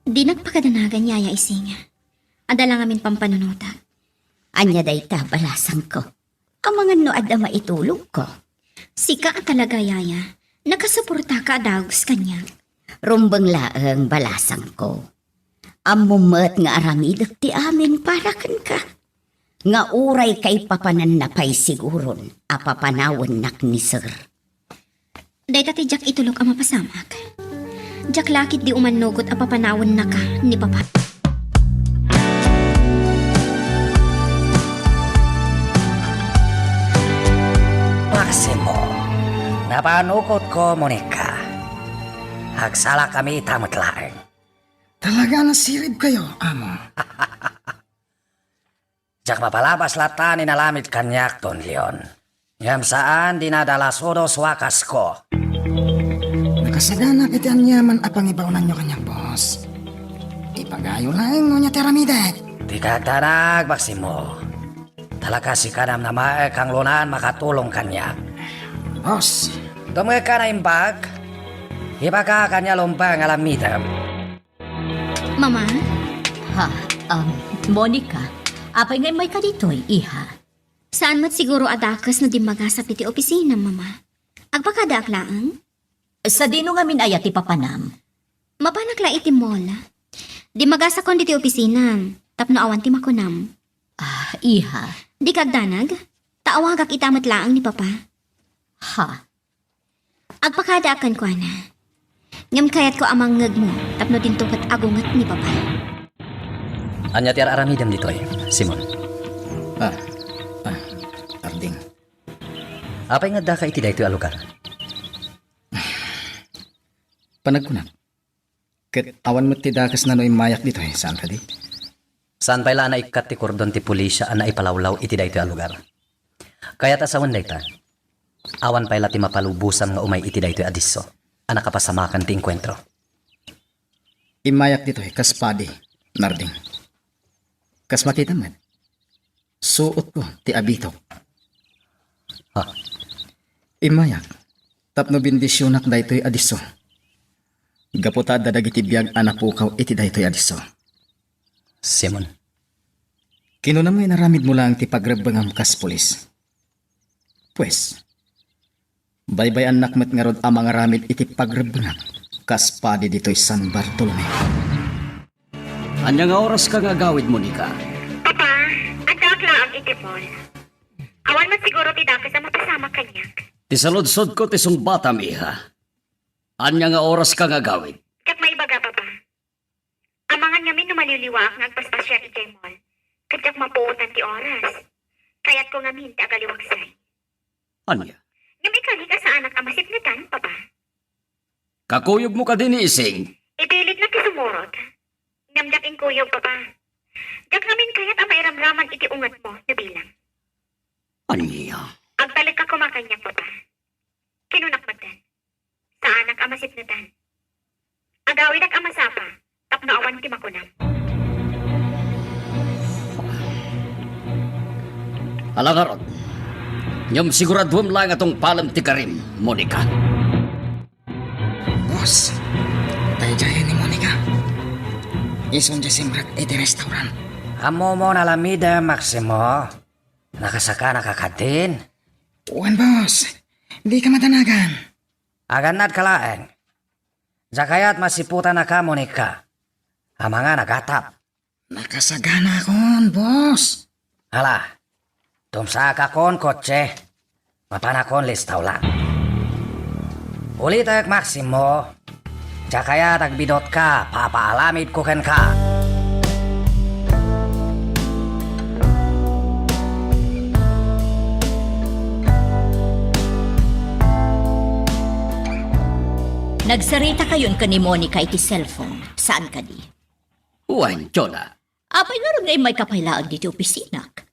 Di nagpakadanagan yaya ising. Adala ngamin pampanunuta. Anya day ta, balasang ko. Ang mga noad na maitulong ko. Sika talaga yaya. Nakasuporta ka dags kanya. Rumbang laang balasang ko. Amumat nga aramidok ti amin para kan ka. Nga uray kay papanan na pay siguron, apapanawon nak ni sir. Day tati Jack itulog ang mapasamak. Jack lakit di umanugot ang papanawon na ka ni Papa. Maximo, napanukot ko, Monica. Hagsala kami tamot laeng. Talaga nasirib kayo, amo. Jak mapalabas lata ni nalamit kanyak ton Leon. Ngam saan dinadala sodos wakas ko. Nakasagana kiti anyaman apang ibaunan nyo kanyang boss. Ipagayo lang no niya teramidet. Tigagdanag, Maximo. Talaga si kanam na maek ang lunan makatulong kanyak. Boss, Tumay ka na imbag. Iba ka kanya lumpang alamitam. Mama, Ha, Monica, apay ngay may ka dito'y, iha. saan mat siguro adakas na dimaga sa piti opisina, Mama? Agpakadaak laang? Sa dino nga minayat ipapanam. Mapanakla iti mola. Dimaga sa kon diti opisina. Tapno awan ti makunam. Iha. Di kagdanag? Taawagak itamat laang ni Papa. Ha, Agpakadaakan ko na. Ngam kayat ko amang ngag mo. Tapno din tukat agungat ni Papa. Anya ti aramidem ditoy, Simon. Arding. Apay nga da ka iti daytoy a lugar? Panagkunat. Ket awan mo ti dakas na no mayak dito saan ka di? Saan pa'y na ikat ti kordon ti pulisya na ipalawlaw iti daytoy a lugar? Kaya tasawan dayta, awan pa'y ti mapalubusan nga umay iti daytoy a disso, anak kapasamakan ti enkwentro. Imayak dito kas padi, Narding. Kas makita man. Suot ko ti abitok. Ha? Imayak. Tapno bindisyonak daytoy adiso. Gaputa dadagiti biyag anak pukaw iti daytoy adiso. Simon, Kinunamay naramid mo lang ti pagrabangam kas polis. Pues, baybay anak met nga rod amang aramid iti pagrabangam kas padi dito'y San Bartolome. Anya nga oras ka nga gawid, Monica? Papa, ang dakla ang itipon. Awan man siguro ti daka sa mapasama kanyak. Ti saludsod ko ti sungbata, miha. Anya nga oras ka nga gawid? Kat may baga, Papa. Amangan ngamin no maliliwak ng paspasya iti mall. Kadyak mapuutan ti oras. Kaya't ko ngamin ti agaliwagsay. Anya? Ngamikali ka sa anak amasip na tan, Papa. Kakuyog mo ka din ni Ising. Ipilit na ti sumurot. Namdaking kuyog, Papa. Dak ngamin kaya't amairamraman iti ungat mo na bilang. Anya? Agtalik ka kumakanyak, Papa. Kinunak magdan. Sa anak amasip na tan. Agawid ak amasapa. Tapno awan ti makunam. Alangarot. Nyam siguraduam lang atong palam ti Karim, Monica. Boss, tayo dyan ni Monica. Ison dyan simrat iti restaurant. Amo mo nalamida, Maximo. Nakasaka nakakatin. Uwan, boss. Di ka matanagan. Aganad kalaeng. Zakayat masiputan na ka, Monica. Amanga nagatap. Nakasagana kon, boss. Hala, tumsa ka kon kotse. Mapanakon listaw lang. Ulitak, Maximo. Zakayat agbidot ka, papaalamid ko ken ka. Nagsarita kayon ka ni Monica iti cellphone. Saan ka di? Uwan, Jola. Apay nga rin may kapailaan diti opisinak.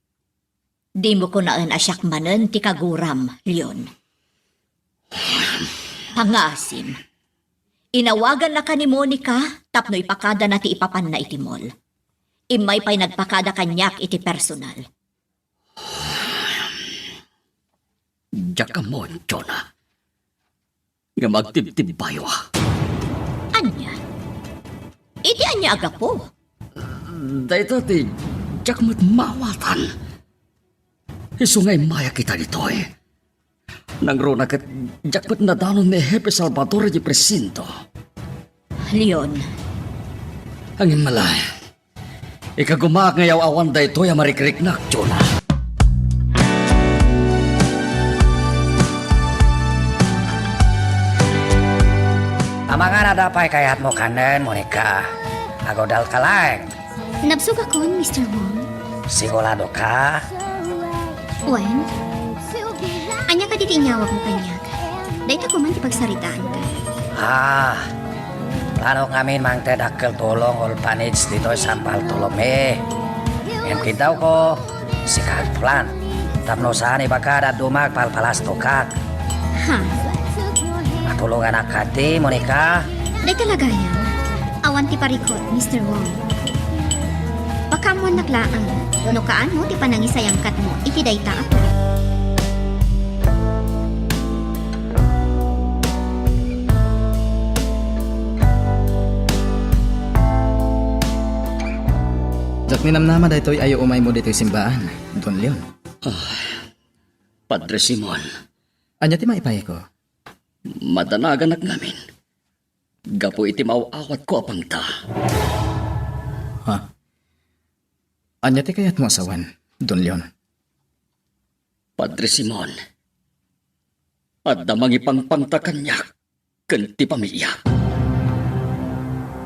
Di mo ko naan asyak manen ti kaguram, Leon. Pangasim. Inawagan na ka ni Monica, tapno ipakada na ti ipapan na iti mall. Imay pa'y nagpakada kanyak iti personal. Diyak ka mo, Jola. Nga magtibtibayo ah. Anya? Iti anya aga po. Dahito ti diyak mo't mawatan. Isungay maya kita dito eh. Nangruna kat diyak mo't nadanon ni Hepe Salvatore di Presinto. Leon, Angin malay. Ikagumak ngayaw awan dahito ya marikrik-nak, Jola. Amanga na dapay kayat mo kanen, Monica. Agodal ka lang. Nabsug ako, Mr. Wong. Sigurado ka? Wen? Anya ka diti inyawag mo kanyak. Dahil ko man ipagsaritaan ka. Plano ngamin mang tedakkel tulong orphanage dito sa San Bartolome. Yan kita ko, si Kagplan. Tapno saan ibagada dumag palpalas tukak. Ha? Matulungan akati, Monica. Dahil talaga yan. Awan ti parikot, Mr. Wong. Baka mo naklaan. No kaan mo ti panangisayang kat mo. Iti dayta ako. Jak minamnama daytoy ayo umay mo dito'y simbahan, Don Leon. Padre Simon, Anya ti maipay ko? madanagan ak ngamin. Gapo iti mauawat ko apang ta. Ha? Anya ti kayat mo asawan, Don Leon? Padre Simon, at damang ipangpangta kanyak, kanti pamiya.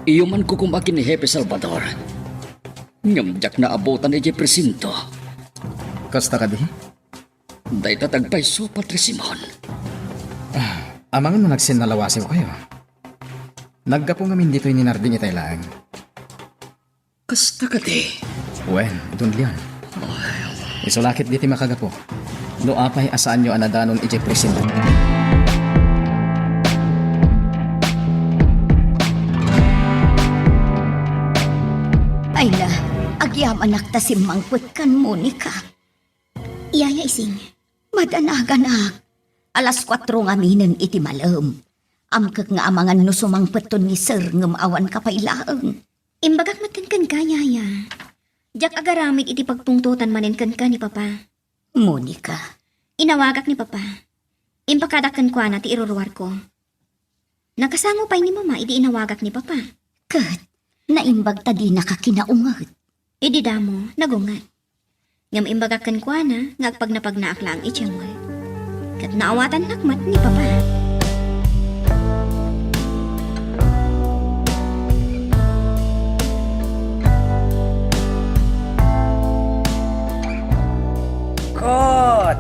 Iyo man kukumakin ni Hepe Salvador. Ngamjak na abutan ni presinto. Kasta ka di? Day tatagpay so Simon. Amangan mo nagsinalawasi ko kayo. Naggapo ngamin dito ni Narding itaylaan. Kasta ka di. Wen, itong liyan. Isulakit diti makagapo. No apay asaan nyo anadanon iti presinto. Ay la, agyam anak ta si mangput kan Monica. Iyaya ising. Madanaganag. Alas 4 nga minen iti malam. Amkak nga amangan no sumangpeton ni sir ngem awan kapailaang. Imbagak matkan ka, yaya. Jak agaramid iti pagtungtutan manen kan ka ni papa. Monica, Inawagak ni papa. Impakadakan ko na ti iruruwar ko. Nakasango pa'y ni mama iti inawagak ni papa. kat, naimbag ta di nakakinaungat. Idi damo, nagungat. Ngam imbagakan ko na, ngagpag napagnaak lang itiyangol. Kat naawatan nakmat ni papa. Good!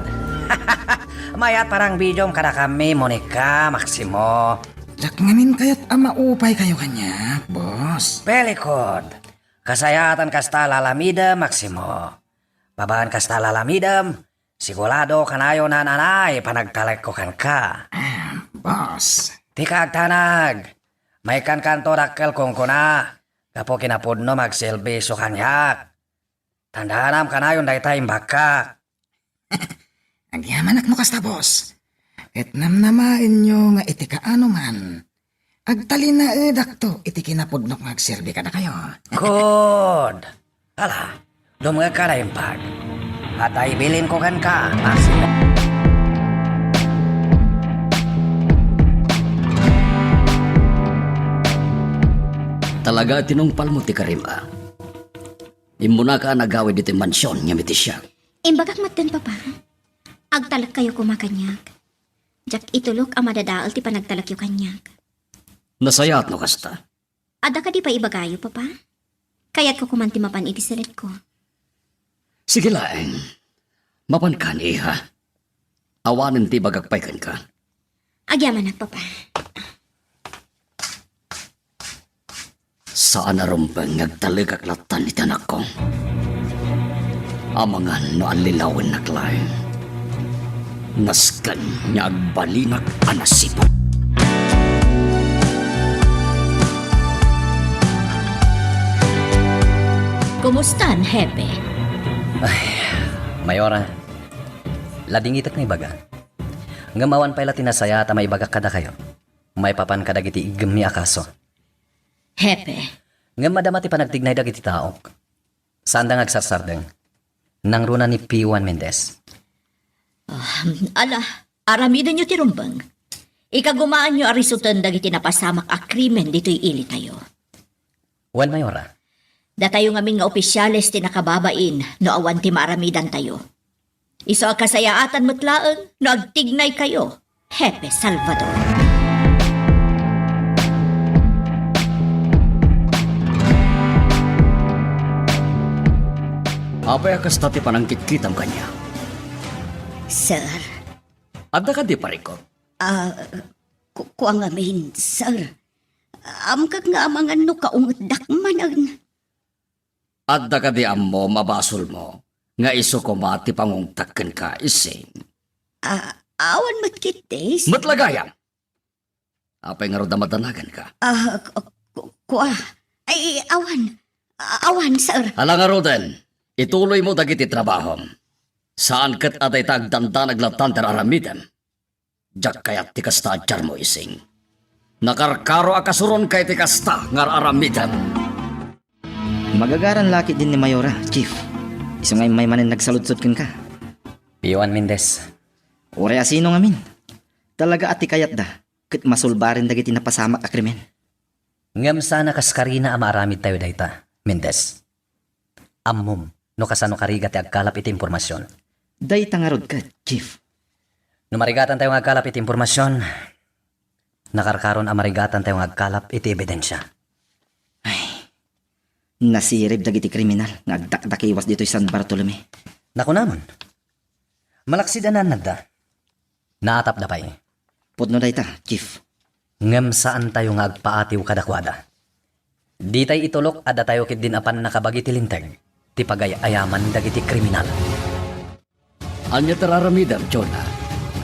Mayat parang bidyong kada kami, Monica, Maximo. Jak ngamin kayat ama upay kayo kanya, boss. Pelikod. Kasayatan kasta lalamida, Maximo. Babaan kasta lalamidam, sigurado kanayo na nanay panagtalek ko kan ka. Boss. Tikag tanag. May kanto dakkel kung kuna. Kapo kinapudno magsilbi so kanyak. Tandahanam kanayon daytay baka. Agyamanak mo kasta, boss. Et namnamain nyo nga iti kaano man. Agtalina dakto iti kinapudnok magserbi ka na kayo. Good. Ala, dumagag ka na yung pag. At ay bilin ko kan ka, Maximo. Talaga tinumpal mo ti Karima. Imuna ka nagawid dito mansyon nga miti siya. Imbagak matan papa. Agtalak kayo kumakanyak. Jak itulok ang madadaal ti panagtalak yu kanyak. Nasayat no kasta. Ada ka di pa ibagayo, papa? Kaya't ko kumanti mapan iti sirit ko. Sige laeng. Mapan ka niha. Awanan ti bagagpay ka. Agyaman na, papa. Saan narumpang nagtaligak latan iti anak ko? Amangan no anlilawin naklain. Naskan niya agbalinak anasipot. Kumustan, Hepe? Mayora, lading itak na ibaga. Ngamawan pa'y latinasaya ta may baga kada kayo. May papan kada giti igam ni akaso. Hepe, Ngam madama ti panagtignay dagiti taok. Saan da ngagsarsardeng? Nang runa ni P1 Mendez. ala, aramidan nyo tirumbang. Ikagumaan nyo arisutan dagiti napasamak a krimen dito'y ili tayo. Wan Mayora, Datayo ngamin nga opisyales ti nakababain no awan ti maaramidan tayo. Iso ang kasayaatan matlaang no agtignay kayo, Hepe Salvador. Apay akas tati panangkit-kitam kanya. Sir, Adda ka di parikot. kuang amin, sir. Amkag nga amangan no kaungat dakmanan. Adda ka di ammo mabasol mo. Nga iso ko mati pangungtakken ka ising. Awan matkitis. Matlagayan. Apay nga roda madanagan ka. Ay, awan. Awan, sir. Hala nga roden, ituloy mo dagiti trabaho. Saan kat atay tagdanda naglatan aramidem. Jak kayat ti kasta adyar mo ising. Nakarkaro akasuron kay ti kasta ngar aramidem. Magagaran laki din ni Mayora, Chief. Iso ngay may manin nagsaludsod ka. P1 Mendez. Ore asino ngamin. Talaga ati kayat da. Kit masulbarin dagiti napasamak a krimen. Ngam sana kaskarina amaramid tayo dayta, Mendez. Ammum, no kasano karigat ti agkalap iti impormasyon. Day tangarod ka, Chief. No marigatan tayo agkalap iti impormasyon, nakarkaron ang marigatan tayo agkalap iti ebidensya. Nasirib dagiti kriminal nga agdakdakiwas dito'y San Bartolome. Naku naman. Malaksidanan na da. Naatap na pa eh. Pudno day ta, Chief. Ngem saan tayo nga agpaatiw kadakwada. Di tayo itulok ada tayo kit din apan nakabagi tilinteg. Ti pagayayaman dagiti kriminal. Anya tararamidam, Jonah.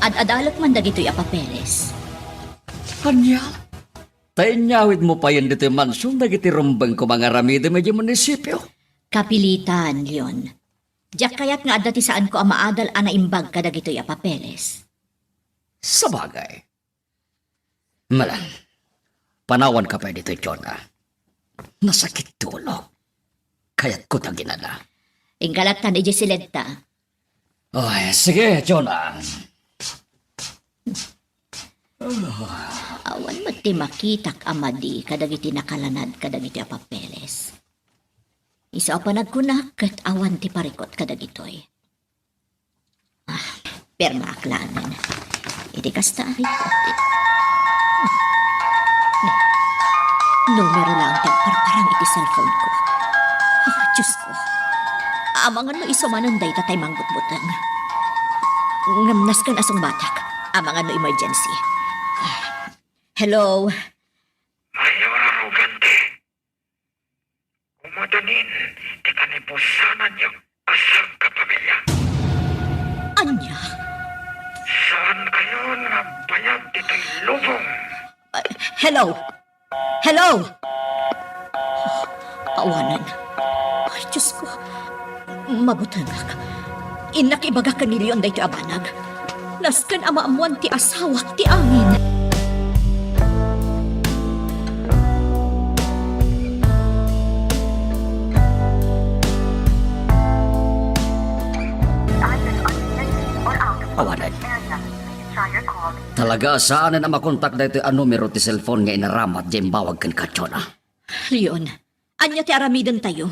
Ad-adalot man dagito'y apapeles. Anya? Tayo nyawid mo pa yan dito yung mansyon dagiti rumbang ko mga ramidam medyo munisipyo. Kapilitan, Leon. Diyak kayat nga adati saan ko ang maadal ana imbag ka dagito'y apapeles. Sa bagay. Malan, panawan ka pa dito, Jonah. Nasakit tulog. Kaya't ko na ginala. Ingkalatan ni Jesilenta. Ay, sige, Jonah. Awan mo ti makitak amadi kadagiti nakalanad kadagiti apapeles. Isa pa nagkunak kat awan ti parikot kadagitoy. Perma aklanan. Iti kasta arikot. Numero lang tagparparang iti cellphone ko. Diyos ko. Amangan mo isumananday tatay mangbutbutang. Ngamnas kan asong batak. Amangan mo emergency. Hello? Mayor Arrogante. Umadanin, di kanibusanan yung asang kapamilya. Anya? Saan kayo nga bayag dito'y lubong? Hello? Hello? Awanan. Ay, Diyos ko. Mabutangak. Inakibaga ka ni Leon dahito abanag. Naskan amaamuan ti asawak ti angin. Awanan. Talaga saan na makontak na ito ang numero ti cellphone nga inaramat dyan bawag kan ka, Jonah. Leon, anya ti aramidan tayo.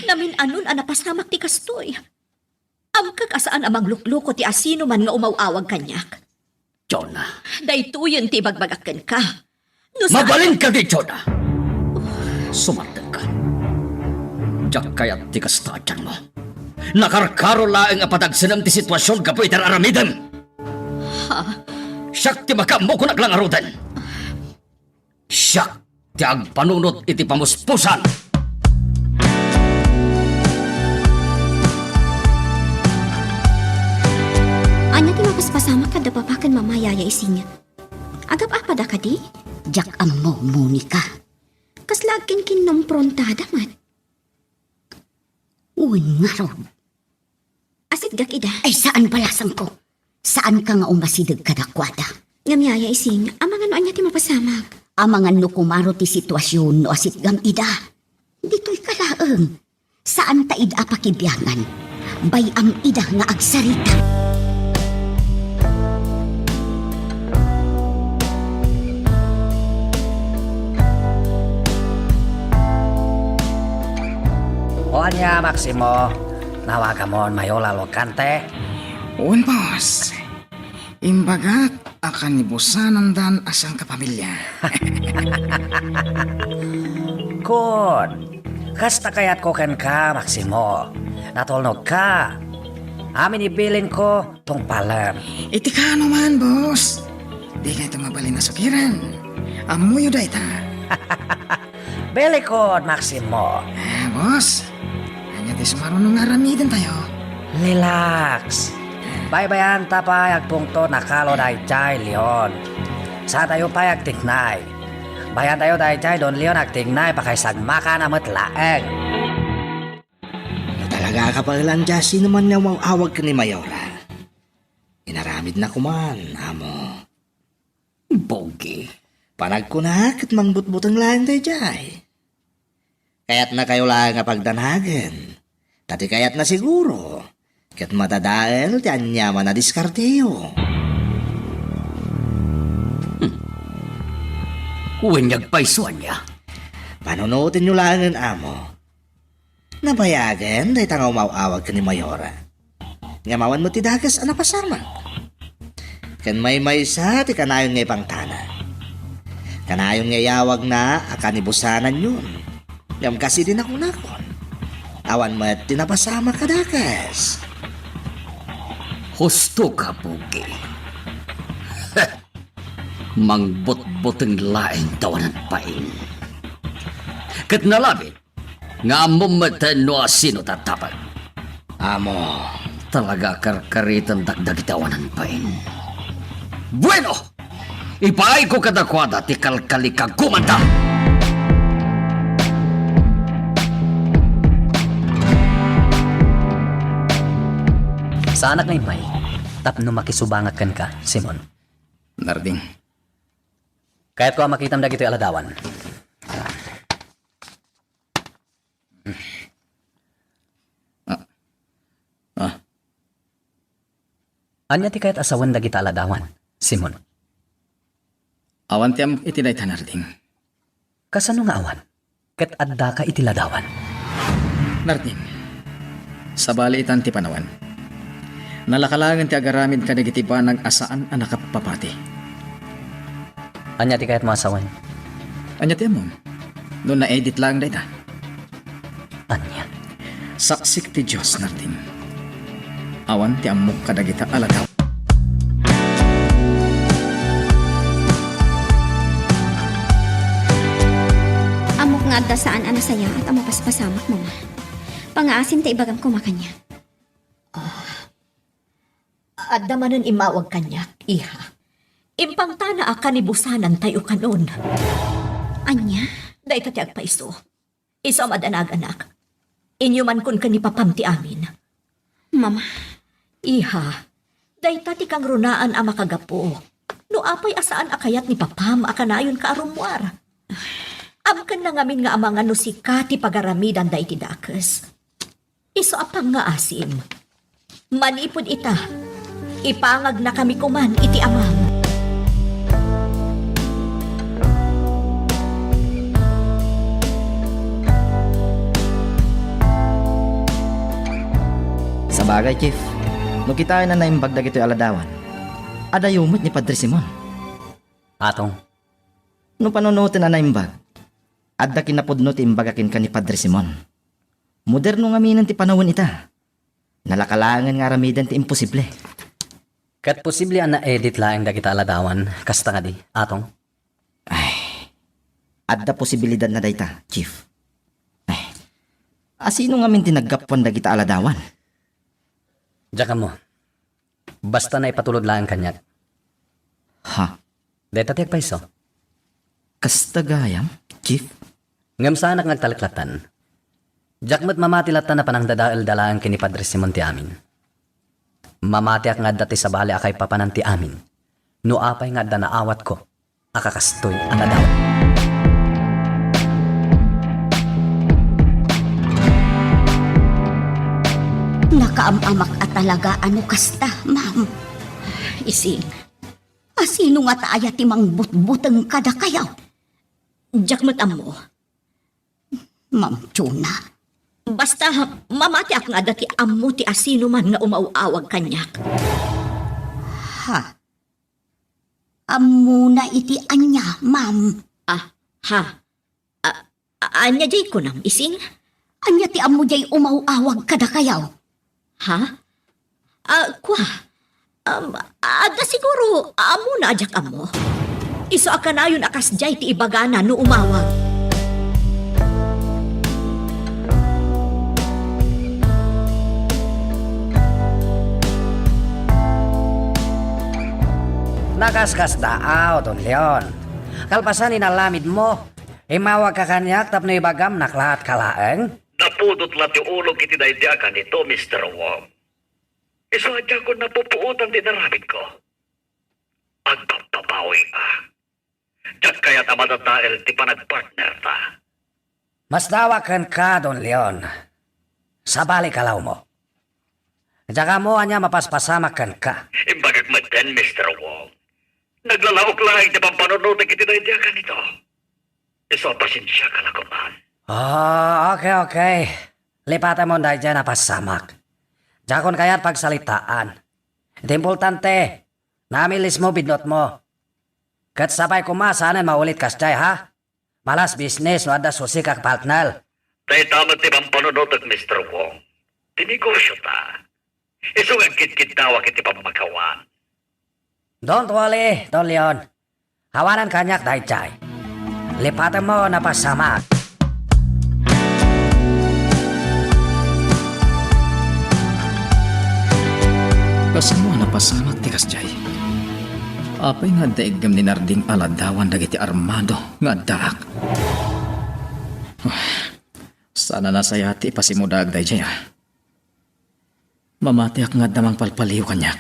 Namin anon anapasamak ti kastoy. Amkag asaan amang lukluko ti asino man nga umawawag kanyak. Jonah. Daytoyen ti bagbagakan ka. No, sa- Mabalin ka di, Jonah! Sumatag ka. Diyak kaya't ti kastadyan mo. Nakarkaro laeng apadagsanam ti sitwasyon ka po itar aramidan. Siyak ti makamu ko naglang arudan. Siyak ti agpanunot iti pamuspusan. Anya ti mapaspasama ka da papakan mamayaya isinya. Agap apa da ka di? Jak ammo, Monica. Kaslagkin kinomprontada mat. Uwan nga ron. Asit gak ida. Ay, saan balasang ko? Saan ka nga umasidag kadakwada? Ngamyaya isinya. Amangan no anya ti mapasamag. Amangan no kumaro ti sitwasyon no asit gam ida. Dito'y kalaeng. Saan ta ida pakibyangan? Bayam ida nga agsarita. O anya, Maximo. Nawagamon mayola lokante. Un, boss. Imbagat akan nibusanan dan asang kapamilya. Kun. Kasta kayat ko ken ka, Maximo. Natulnog ka. Amin ibilin ko tong palem. Iti ka naman, boss. Di ka ito mabalin na sukiran. Amuyo da ita. Bili ko, Maximo. Boss. Hanya ti sumarunong aramidan tayo. Relax. Baybayan ta pa agpungto nakalo dahi chay, Leon. Sa tayo pa agtiknay. Bayan tayo dahi chay, Don Leon agtiknay pakaisagmaka na matlaeng. Talaga ka pa lang, Jassy, naman nga mawawag ka ni Mayora. Inaramid na kuman, amo. Bogi. Panagkunak at mangbutbutang lang tayo, Jay. Kaya't na kayo lang nga pagdanagan. Tati kaya't na siguro. Kaya't matadael, tiyan yaman na diskarteyo. Uwinyag paisuan niya. Panunutin nyo lang ang amo. Nabayagan, dahil tangaw mawawag ka ni Mayora. Ngamawan mo ti dagas ana pasama. Kan may sa ti kanayon ngay pangtana. Kanayon ngay yawag na akanibusanan yun. Yam kasi din ako nakon. Awan mo at tinapasama ka dakas. Husto ka, Pugi. Mangbot-boteng laing tawanan pain. Kat nalabit, nga mumatan no asino tatapag. Amo, talaga karkaritan dagdag tawanan pain. Bueno! Ipaay ko kadakwada ti kalkali ka kumanta! Sa anak na Impay, tapno makisubangat kan ka, Simon. Narding. Kaya't ko ang makitam dagito aladawan. Anya ti kayat asawan dagita aladawan, Simon. Awan tiyam iti dayta Narding. Kasano nga awan? Kat adda ka itiladawan. Narding. Sa bali itan ti panawan. Nalakalangan ti agaramid ka dagiti ba nag-asaan ang nakapapati. Anya ti kayat mo asawan? Anya ti amon? Noon na-edit lang dayta. Anya? Saksik ti Diyos, Narding. Awan ti amok kadagita aladaw. Amok nga adda saan ana saya at amo paspasamak, mama. Pangaasim ta ibagam ko makanya. Adda manan imawag kanya, iha. Impangtana a kanibusanan tayo kanon. Anya? Day ka ti agpaiso. Iso madanag-anak. Inyo man kun kanipapam ti amin. Mama, Iha, day ti kang runaan a makagapo. No apay asaan akayat ni papam akanayon ka arumwar. Amkan na ngamin nga amangan no si Kati pagaramidan day ti dakes. Iso apang nga asim. Manipod ita. Ipangag na kami kuman iti amam. Sa bagay, Chief. No kita na naimbag dagito aladawan. Adayumot ni Padre Simon. Atong, No panunutin na naimbag. Adda kinapudno ti imbagakin ka ni Padre Simon. Moderno nga minan ti panahon ita. Nalakalangan nga ramidan ti imposible. kat posible ang na-edit laing dagita aladawan, kasta nga di, atong. Adda posibilidad na dayta, Chief. Asino nga min tinaggapuan dagita aladawan? Diyan mo. Basta na ipatulod lang kanyak. Ha? Deta tiyak pa iso. Kasta gayam, Chief? Ngam sa anak nagtaliklatan. Jakmat mamatilatan na panang dadaal-dalaan kini Padre Simon ti amin. Mamatiak nga dati sa bali akay papanan ti amin. No apay nga da naawat ko. Akakastoy aladaw. Nakaamamak at talaga ano kasta, ma'am. Ising, asino nga taaya ti mangbutbuteng kada kayaw? Jakmat amo. Ma'am Chuna, basta mamati ak nga dati amo ti asino man nga umauawag kanyak. Ha? Amo na iti anya, ma'am. Anya jay ko nam, ising? Anya ti amo jay umauawag kada kayaw? Ha? Kwa? Ada siguro, amo na ajak amo. Iso akanayon akas jay ti ibagana no umawag. Nakaskas daaw, Don Leon. Kalpasan inalamid mo. Imawag ka kanyak tapno ibagam naklahat kalaeng. Napudot lat yung ulog iti daidyakan nito, Mr. Wong. Isadya ko napupuutan din naramid ko. Agpapapawi Diyak kaya tamadatael ti panagpartner ta. Mas dawakan ka, Don Leon. Sa balik kalaw mo. Diyak mo anya mapaspasamakan ka. Imbagag maten, Mr. Wong. Naglalaok lang iti pampanunutan iti daidyakan nito. Iso pasensya ka na kuman. Okay. Lipatan mo dahil dyan napasamak. Jakon kaya't pagsalitaan. Ito importante. Namilis mo, bidnot mo. Kat sabay kumasanan maulit kas jay, ha? Malas business no ada susi kak partner. Tay tamat ti pampanunod at Mr. Wong. Tinegosyo ta. Isungag kit-kit tawa kiti pamagawan. Don't worry, Don Leon. Hawanan kanyak dahil chay. Lipatan mo na pasamak. Kasano na pasamak ti kasjay. Apay nga daigam ni Narding aladawan dagiti armado nga darak. Sana nasayati pasimudag day jay Mamati ak nga damang palpaliw kanyak.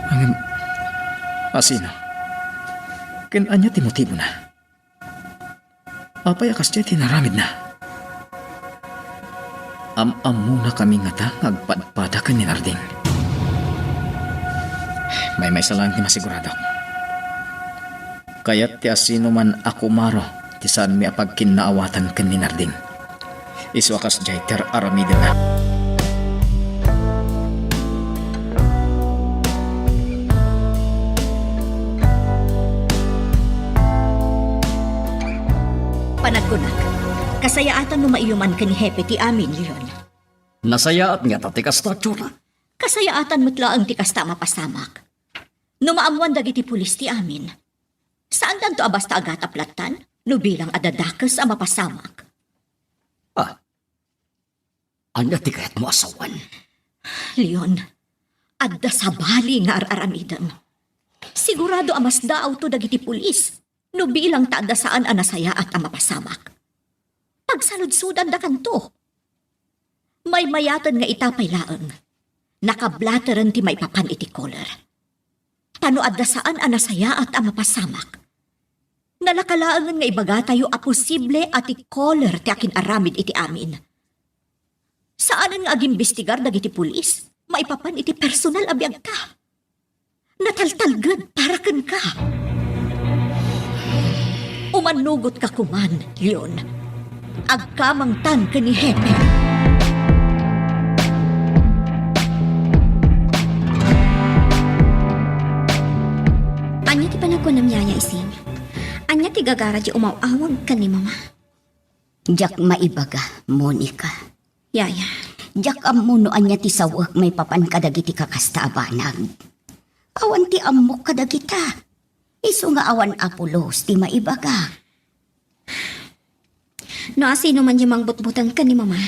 Ang asino? Kinanya ti motibo na. Apay akas jay tinaramid na. Am muna kami nga ta agpadpadakan ni Narding. May salang ti masigurado. Kaya't ti asino man ako maro ti saan mi apagkinaawatan ken ni Narding. Isu akas jay ter aramiden na. Panagkunak, kasayaatan mo maiyuman ka ni Hepe ti amin, Leon. Nasayaat nga ta ti kastatsura. Kasayaatan mo't ang ti kasta mapasamak. Numaamuan dagiti pulis ti amin. Saan danto abasta agat aplatan? No bilang adadakas ang mapasamak. Anya ti kayat mo asawan. Leon, adda sa bali nga araramidan. Sigurado amas daaw to dagiti pulis. No bilang taada saan ang nasayaat ang mapasamak. Pagsaludsudan da kanto. May mayatan nga itapay laang. Nakablateran ti may papan iti collar. Panuad na saan ang nasayaat ang mapasamak. Nalakalaangan nga ibaga tayo a posible at i-collar ti akin aramid iti amin. Saan nga agimbestigar dagiti pulis? Maipapan iti personal abiyag ka. Nataltalgad para ken ka. Umanugot ka kuman, Leon. Agkamang tan ka ni Hepe. Anya ti panagkunam yaya isin. Anya ti gagara di umawawag ka ni mama. Jak maibaga, Monica. Yaya, Jak amuno anya ti sawak may papan kadagiti kakasta abanag. Awan ti amok kadagita. Isu nga awan apulos ti maibaga. no asino man yung mangbutbutan ka ni mama.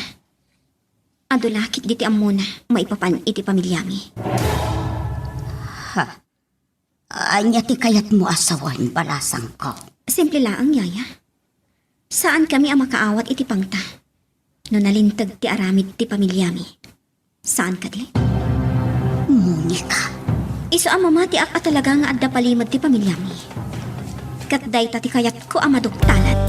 Adulakit diti amuna, maipapan iti pamilyami. Ha? Anya ti kayat mo asawan balasang ko. Simple lang, yaya. Saan kami ang makaawat iti pangta? No nalintag ti aramid ti pamilyami. Saan ka di? Monica. Iso ang mamati ak talaga nga adda palimad ti pamilyami. Katday tati kayat ko ang maduktalan.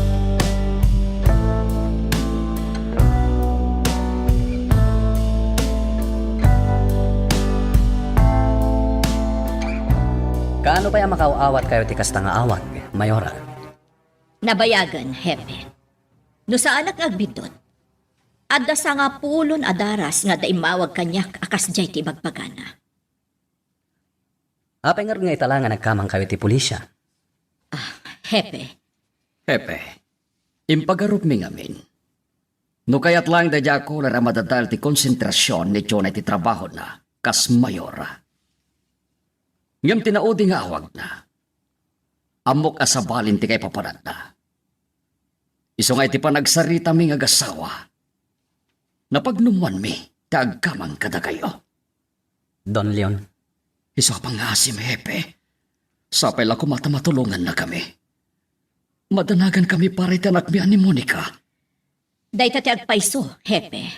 Kaano pa yung makaawat kayo ti kasta nga awat, Mayora? Nabayagan, Hepe. No saan ak agbidot? Adda sa nga pulon adaras nga daimawag kanyak akas jay ti bagpagana. Apay nga rin nga italangan nagkamang kayo ti pulisya. Hepe, Hepe, impagarup mi ngamin. No kayat lang da ko na ramadadal ti konsentrasyon ni John ti trabaho na kas Mayora. Ngam tinaudi nga awag na. Amok asabalin ti kay papanat na. Iso nga iti panagsarita mi nga gasawa. Napagnumuan mi, taagkamang kada kayo. Don Leon, Iso pang asim, Hepe. Sapay lang kumatulungan na kami. Madanagan kami para itanak mi ani Monica. day tati agpaiso, Hepe.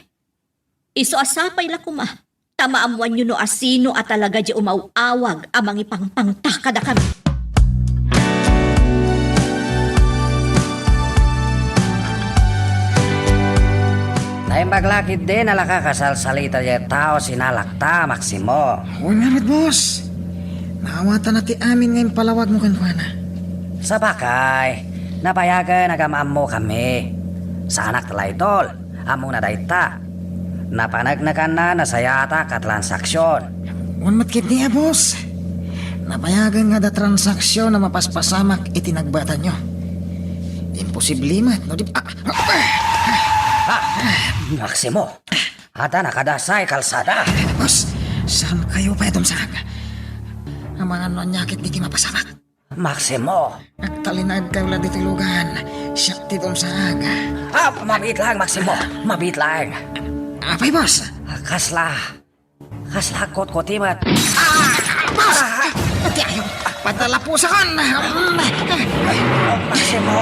Iso asapay la kuma. Tamaamuan nyo no asino at talaga di umawawag amang ipangpangta kada kami. naimaglakit din na lakakasalsalita yung tao sinalakta, Maximo. Huwag nga boss. Naawatan na ti amin ngayon palawag mo kankwana. Sa bakay, napayagan nagamam mo kami. Sa anak talay tol, amo na dayta. Napanagnakan na nasayata ka transaksyon. Huwag matkit niya boss. Napayagan nga da transaksyon na mapaspasamak itinagbata nyo. Imposible man. No, di ba? Maximo, ada nakadasay kalsada. Boss, saan kayo pa itong saga? Ang mga nanyakit di mapasamak. Maximo. Nagtalinag kayo lang dito lugan. Siya ditong saga. Mabit lang, Maximo. Mabit lang. Apay, boss? Kasla kot ko timat. Boss! Di ayaw. Padala po sa kon. Maximo,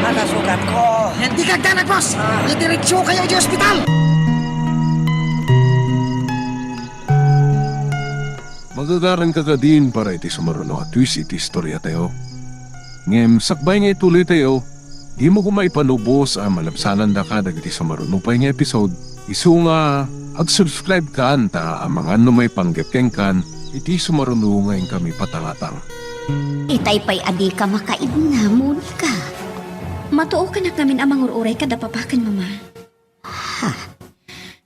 ada sugat ko. Hindi kagdanag, boss. Idiretso kayo di ospital. Magagaran ka ka din para iti sumaruno at twist iti istorya tayo. Ngem, sakbay nga ituloy tayo, di mo kumay panubos ang malabsanan da ka dagiti sumaruno pa nga episode. Isu nga, ag-subscribe ka anta ang mga numay panggapkeng kan, iti sumaruno ngayon kami patangatang. Itay pa'y adi ka makaibna, Monica. Matuo ka na namin ang mangururay kada papakan, mama. Ha?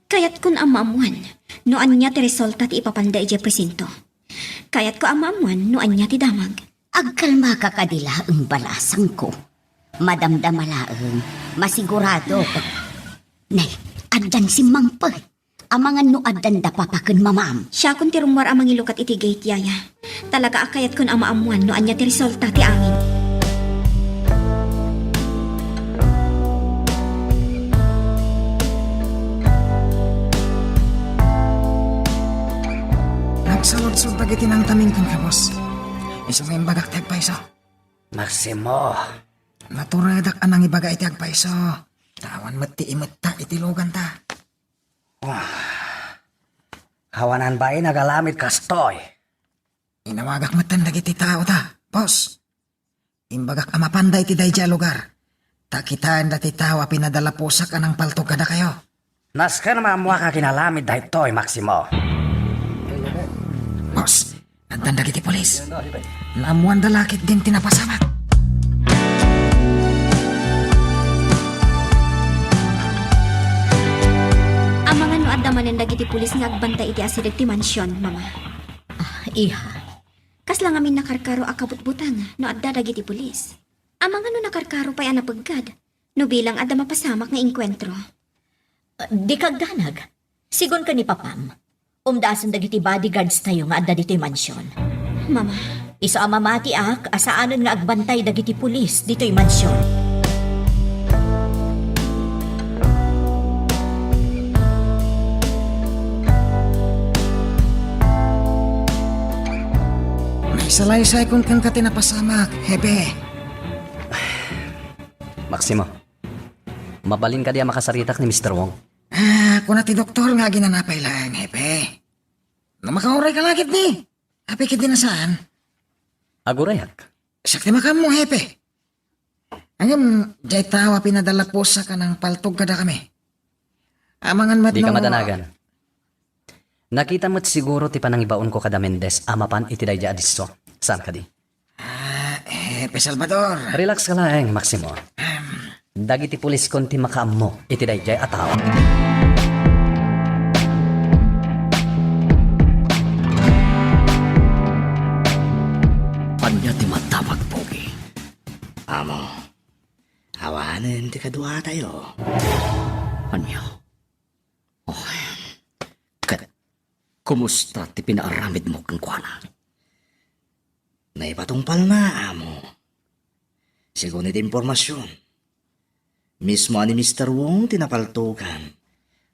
Kayat kun amamuan, noan niya ti resulta ti ipapanda ije presinto. Kayat ko amamuan, noan niya ti damag. Agkalma ka kadila ang balasang ko. Madamdamalaang, masigurado. Nay, adan si Mangpag. Amangan no adan da papakan mamam. Siya kun ti rumwar amang ilukat iti gate yaya. Talaga akayat kun amaamuan, noan niya ti resulta ti angin. Nagsalod-sod dagiti ng taming kan ka, boss. Isang nga imbagak ti agpaiso. Maximo. Naturadak anang ibaga iti agpaiso. Tawan mati imot ta iti lugan ta. Hawanan ba nagalamit kastoy? Inawagak matan dagiti tao ta, boss. Imbagak amapanda iti dayja lugar. Takitaan dati tao a pinadala pusak anang paltog kada kayo. Naskan mamua ka kinalamit dahitoy, Maximo. Boss, nandan dagiti polis. Naamuan dalakit din tinapasamak. Ang mga no adda manen dagiti pulis nga agbantay iti asidag ti mansyon, mama. Iha, Kas lang amin nakarkaro akabutbutang no adda dagiti pulis. Ang mga no nakarkaro pa'y anapagkad, no bilang adda mapasamak nga inkwentro. di kagdanag. Sigon ka ni Papam. Umdasan dagiti bodyguards tayo nga adda dito'y mansyon. Mama, Iso amamati ak, asaanan nga agbantay dagiti pulis dito'y mansyon. May salaysay kung kang katinapasamak, hebe. Maximo, mabalin ka diya makasaritak ni Mr. Wong. Kung ti doktor nga ginanapay lang, hebe. Na makauray ka lagit ni. Apikit din na saan? Agurayak. Sakti makam mo, hepe. Angam, jay tawa pinadala po sa kanang paltog kada kami. Amangan mat Di ka no- madanagan. Nakita mo't siguro ti panangibaon ko kada Mendez, amapan iti dayja adisto. Saan ka di? Hepe Salvador. Relax ka lang, Maximo. Dagiti pulis kon ti makaammo, iti dayjay ataw. Anya ti matapag pogi. Amo, hawanin ti kadwa tayo. Anya? Okay. Kumusta ti pinaaramid mo kang kuana? Naipatungpal na, amo. Sigunit impormasyon. Mismo ni Mr. Wong tinapaltukan.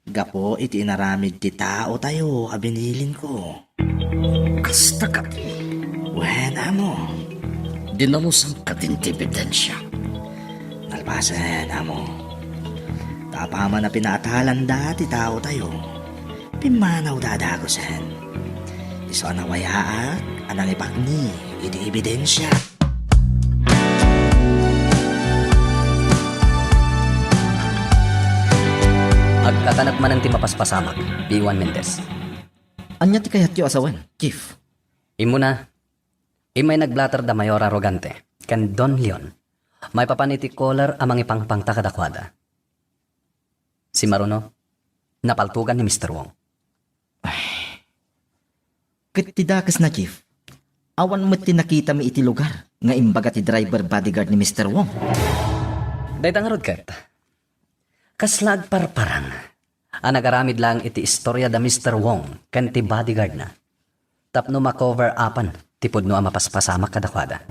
Gapo iti inaramid ti tao tayo, abinilin ko. Kasta ka. Wen, amo. Dinalusan ka din ti ebidensya. Nalpasan, amo. Tapama na pinaatalan dati tao tayo. Pimanaw dadagosan. Iso anawayaat, anang ipagni, iti ebidensya. Agkatanap man ti mapaspasamak, P1 Mendez. Anya ti kayat yu asawan, Chief. Imo na, imay nagblatter da mayor arrogante, kan Don Leon. May papaniti collar amang ipangpangta kadakwada. Si Maruno, napaltugan ni Mr. Wong. Kitidakas na, Chief. Awan mo tinakita mi iti lugar nga imbaga ti driver bodyguard ni Mr. Wong. Dahit ang rodkat. Kaslag parparang. Ang nagaramid lang iti istorya da Mr. Wong kan ti bodyguard na. Tapno makover apan, tipod no ang mapaspasamak kadakwada.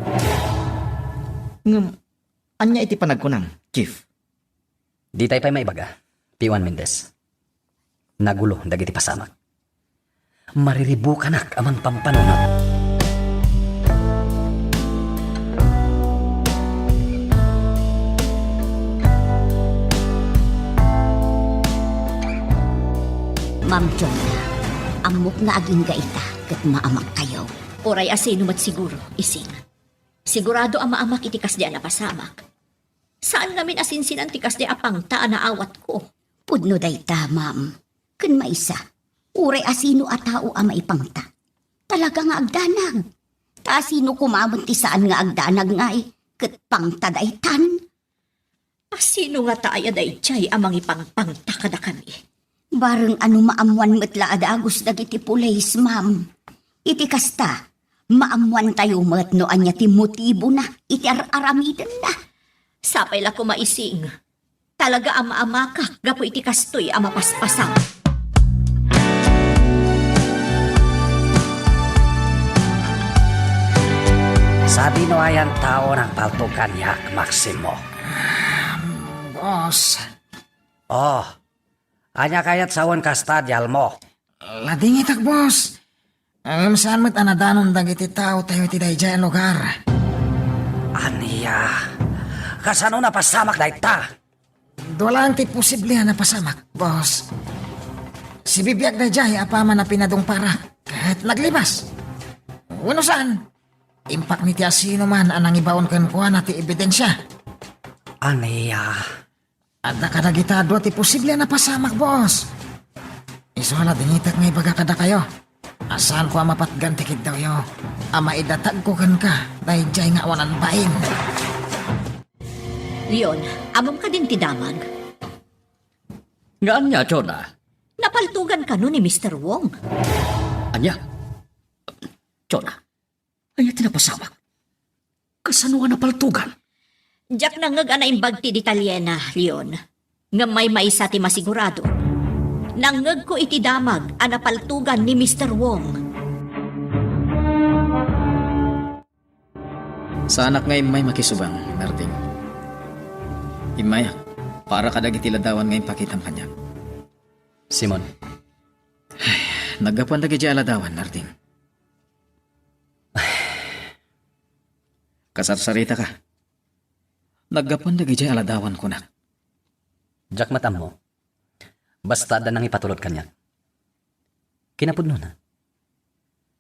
Anya iti panagkunang, Chief. Di tayo pa'y maibaga, P1 Mendez. Nagulo, dagiti pasamak. Mariribukanak amang pampanunot. Ma'am John, amok nga aging gaita kat maamak kayo. Oray asino mat siguro, ising. Sigurado ang maamak itikas di napasamak. Saan namin asinsinan tikas di apang taan na awat ko? Pudno dayta, ma'am. Kun maisa, uray asino a tao a maipangta. Talaga nga agdanag. Ta sino kumamon ti saan nga agdanag nga kat pangta daytan. Asino nga taaya day chay amang ipangpangta kada kami? Bareng ano maamuan metla adagos dagiti pulis, ma'am. Iti kasta, maamuan tayo met no anya ti motibo na, iti aramidan na. Sapay la ko maising. Talaga ang maamakak, gapo iti kastoy ang mapaspasam. Sabi no ayan tao ng paltukan yak, Maximo. Boss, Oh, anya kayat sawan kastadyal mo. lading itak, boss. Alam saan mo't anadanon dagiti tao tayo ti dayjay ang lugar. Aniya, kasano na pasamak dahi ta? Duwalaan ti posible na pasamak, boss. Si bibiyag dayjay apaman na pinadong para kahit naglibas. Wano saan? Impak ni ti asino man anang ibawon kan kuha na ti ebidensya. Aniya, At nakadagitado ti posible na pasamak, boss. Isola dingitak nga ibaga kada kayo. Asan ko mapatgan tikid daw yo. Ama idatag ko kan ka, dayjay nga wanan bain. Leon, amam ka din ti damag. Nga anya, Chona? Napaltugan ka no ni Mr. Wong. Anya? Chona, anya tinapasamak. Kasano nga napaltugan? Jack nangag ana imbag ti detalyena, Leon. Nga may maisa ti masigurado. Nangag ko iti damag ang napaltugan ni Mr. Wong. Sa anak ngay may makisubang, Narding. Imaya, para kadag itiladawan ngayon pakitang kanya. Simon, Naggapuan dagi di aladawan, Narding. Kasarsarita ka. Naggapuan dagi di aladawan ko na. Jack matam mo. Basta da nang ipatulot kanya. Kinapudno na.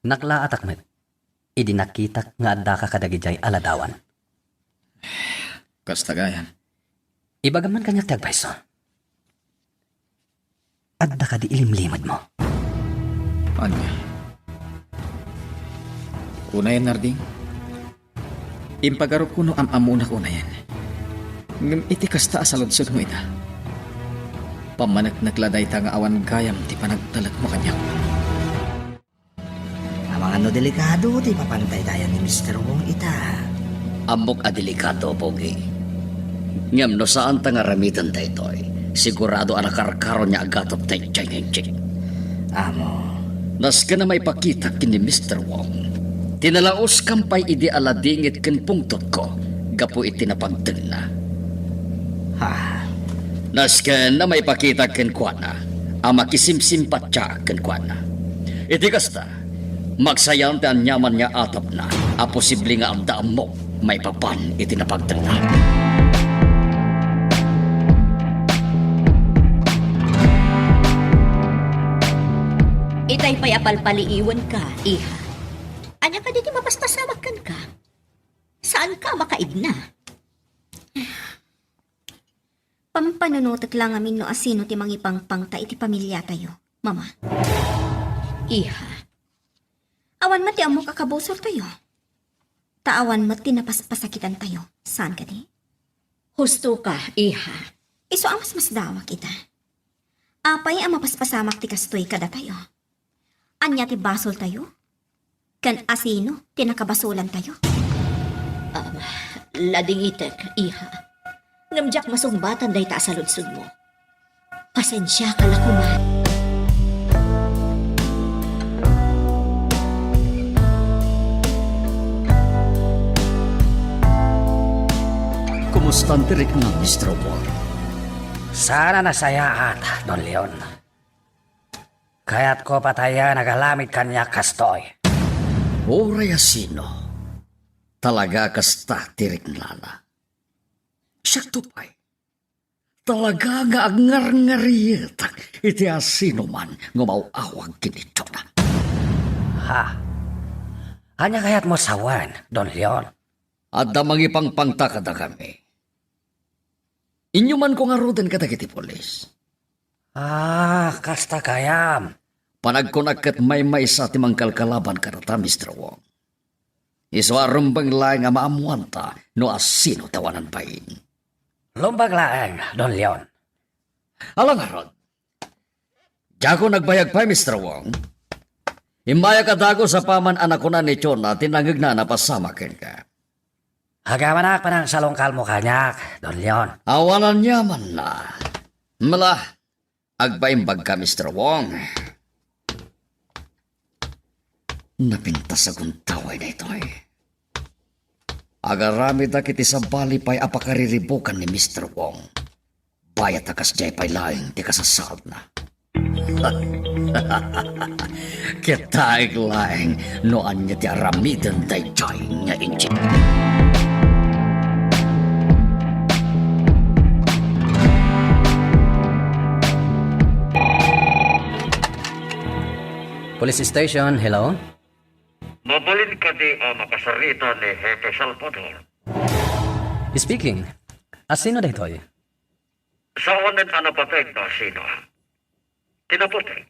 Nakla atak met. Idi nakitak nga adda ka kadagijay aladawan. Kastagayan. Ibagaman kanya ti advice. Adda ka di ilimlimad mo. Anya? Una yan, Narding. Impagarop ko no amuna ko na yan. Ngam iti kasta asaludsod mo ita. Pamanak nagladay ta nga awan gayam ti panagtalat mo kanyak. Amang ano delikado, di papantay tayo ni Mr. Wong ita. Ambok a delikado, Pogi. Ngam no saan ta nga ramitan tayo to'y. Sigurado ang nakarkaro niya agatop tayo tiyang-tiyang. Amo, Nas ka na may pakita kini Mr. Wong. Tinalaos kampay idi aladingit ken pungtot ko. Gapo iti napagdeng na. ha, Nas ka na may pakita ken kuana. Ang makisimsimpatya ken kuana. Iti kasta, magsayang ti anyaman niya atap na. A posible nga amdaan mo may papan iti napagdeng na. Itay pa'y apalpaliiwan ka, iha. Anya ka diti mapaspasawakan ka. Saan ka makaibna? Pampanunutot lang amin no asino ti mangipangpangta iti pamilya tayo, mama. Iha, Awan mati amo kakabosor tayo. Taawan mati napaspasakitan tayo. Saan ka di? husto ka, iha. Iso ang mas dawa kita. Apay ang mapaspasamak ti kastoy kada tayo. Anya ti basol tayo? Kan asino ti nakabasulan tayo? Lading itek, iha. Ngamjak masumbatan day ta sa ludsud mo. Pasensya ka lakuman. Kumusta ang tirik na, Mr. Wong? Sana nasayaan, Don Leon. Kaya't ko pataya nagalamit kanya kastoy. Oray asino. Talaga kasta tirik nala. Siya tupay. Talaga nga agngar-ngariyat. Iti asino man ngumawawag kinito na. Ha? Anya kaya't mo sawan, Don Leon? At damang ipangpangtakada kami. Inyo man kung arudan kadagiti polis. Ah, kasta kayam. Panagkunakat may sa timang kalkalaban karata, Mr. Wong. Iso arumbang lang nga maamuanta no asino tawanan pain. Lumbag laeng, Don Leon. Alang arod. Diako nagbayag pa, Mr. Wong. Imaya ka dago sa paman anak ko na ni Chona tinangig na napasamakin ka. Hagamanak pa ng salongkal mo kanyak, Don Leon. Awalan yaman na. Mala, agbaimbag ka, Mr. Wong. Napintas akong taway na ito eh. Agarami da kiti sa balipay apakariribukan ni Mr. Wong. Bayat akas jay pay laing di kasasad na. Kitaig laing noan niya ti aramidan day jay nga injit. Police station, hello? Mabalin ka di makasarita ni Hepe Salvador. Speaking. Asino daytoy? Sa onan anapatay na sino? Tinapotay.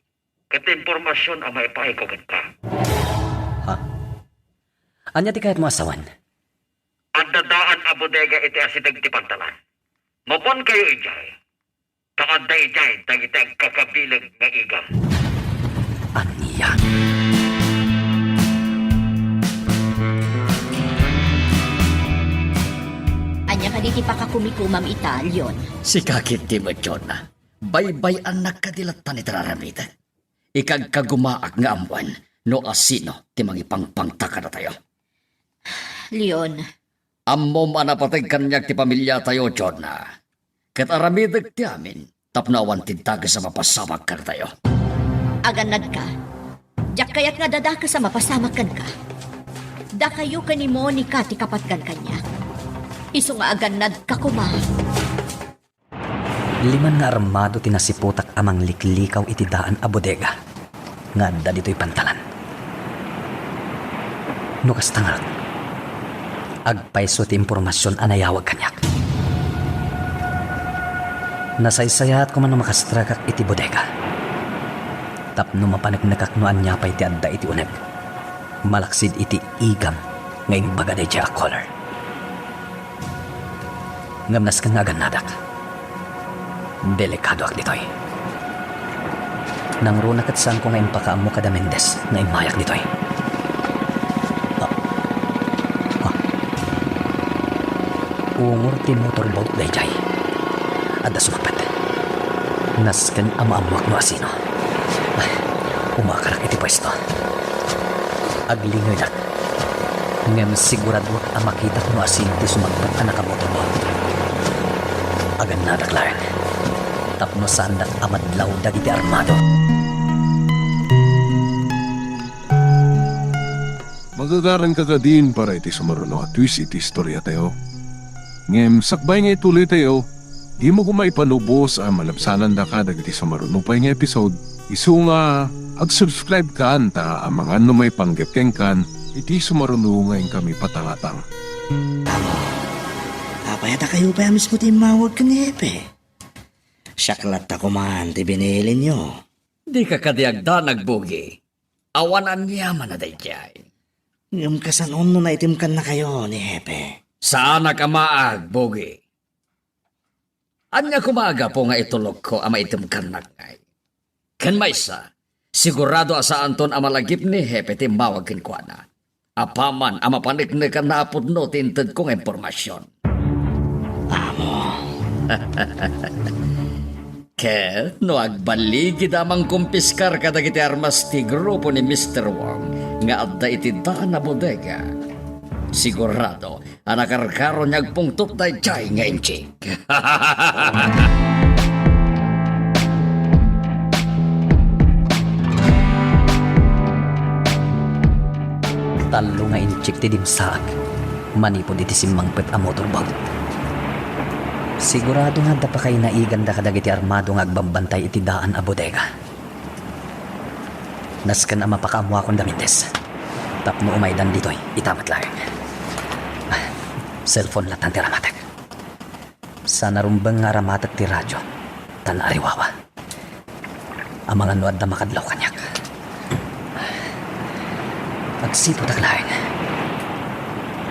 Kat impormasyon ang maipaikogan ka. Ha? Anya ti kahit mo asawan? Ang dadaan a bodega iti asidag ti pantalan. Mapon kayo ijay. Takanda ijay dagiti ang kakabilag nga igam. Anya? Anya ka di pakakumikumam Italyon. Si kakit ti Machona. Baybay anak kadilatan ni Tararamita. Ikagkagumaak nga amwan no asino ti mangipangpangtaka na tayo. Leon, Ammom anapatay kanyak ti pamilya tayo, Chona. Kat aramidag ti amin, tapnawan tintaga sa mapasamak ka na tayo. aganad ka. Diyak kayat nga dada ka sa mapasamakan ka. Da kayo ka ni Monica ti kapatgan kanya. Iso nga aganad ka kuma. Liman nga armado tinasiputak amang liklikaw iti daan a bodega. Nga da dito'y pantalan. No kastangal, agpaiso ti impormasyon anayawag kanyak. Nasaysayat ko man makastrakak iti bodega. Tapno mapanagnakak no anya pa iti adda iti uneg. Malaksid iti igam ngayong bagaday siya a color. Ngamnas ka nga aganadak. Delikado ak ditoy. Nang runa kat saan ko ngayon pakaam mo kada Mendez na imayak ditoy. Ungor ti motorboat dayjay. Adda sumapat. Nasken ama-amuak no asino. Umakarak iti pwesto. Aglingoy dak. Ngem sigurado ang makita no asino ti sumagpat anak ang motorboat. Agan nadak lang. Tapno sandak amadlaw dagiti armado. Magagaran ka din para iti sumaruno at twist iti istorya tayo. Ngem sakbay nga ituloy tayo, di mo kumay panubos ang malabsanan da ka dagiti sumaruno pa nga episode. Isu nga, ag-subscribe ka anta ang mga numay panggapkeng kan, iti sumaruno ngayon kami patangatang. Apayata kayo pa mismo timawag ka ni Hepe. Syaklat ako man, ti binili nyo. Di ka kadiagda nagbugi. Awanan niya man na dayjay. Ngam kasanon no na itimkan na kayo ni Hepe. Saan ka maag, Bogi? Anya kumaga po nga itulog ko ama itim kanakay. Kan maysa, sigurado asaan ton amalagip ni Hepe timawag kinkwana. Apaman ama paniknikan na apod no tinted kong impormasyon. Amo, Ket, no agbaligid amang kumpiskar kadagiti armas ti grupo ni Mr. Wong nga adda iti daan na bodega. Sigurado, anakarkaro niyag pungtok da jay nga inchik. Talo nga inchik ti dimsaag. Manipod iti simmangpet a motorboat. Sigurado nga da pa kay naiganda kadagiti armado nga agbambantay iti daan a bodega. Naskan ang mapakaamwa kong damindes. Tapno umaydan dito'y itamat lang. Cellphone latan ti ramatek. Sa narumbang nga ramatek ti radyo, tan ariwawa. Ang mga nuad na makadlaw kanyak. Pagsipot ang lain.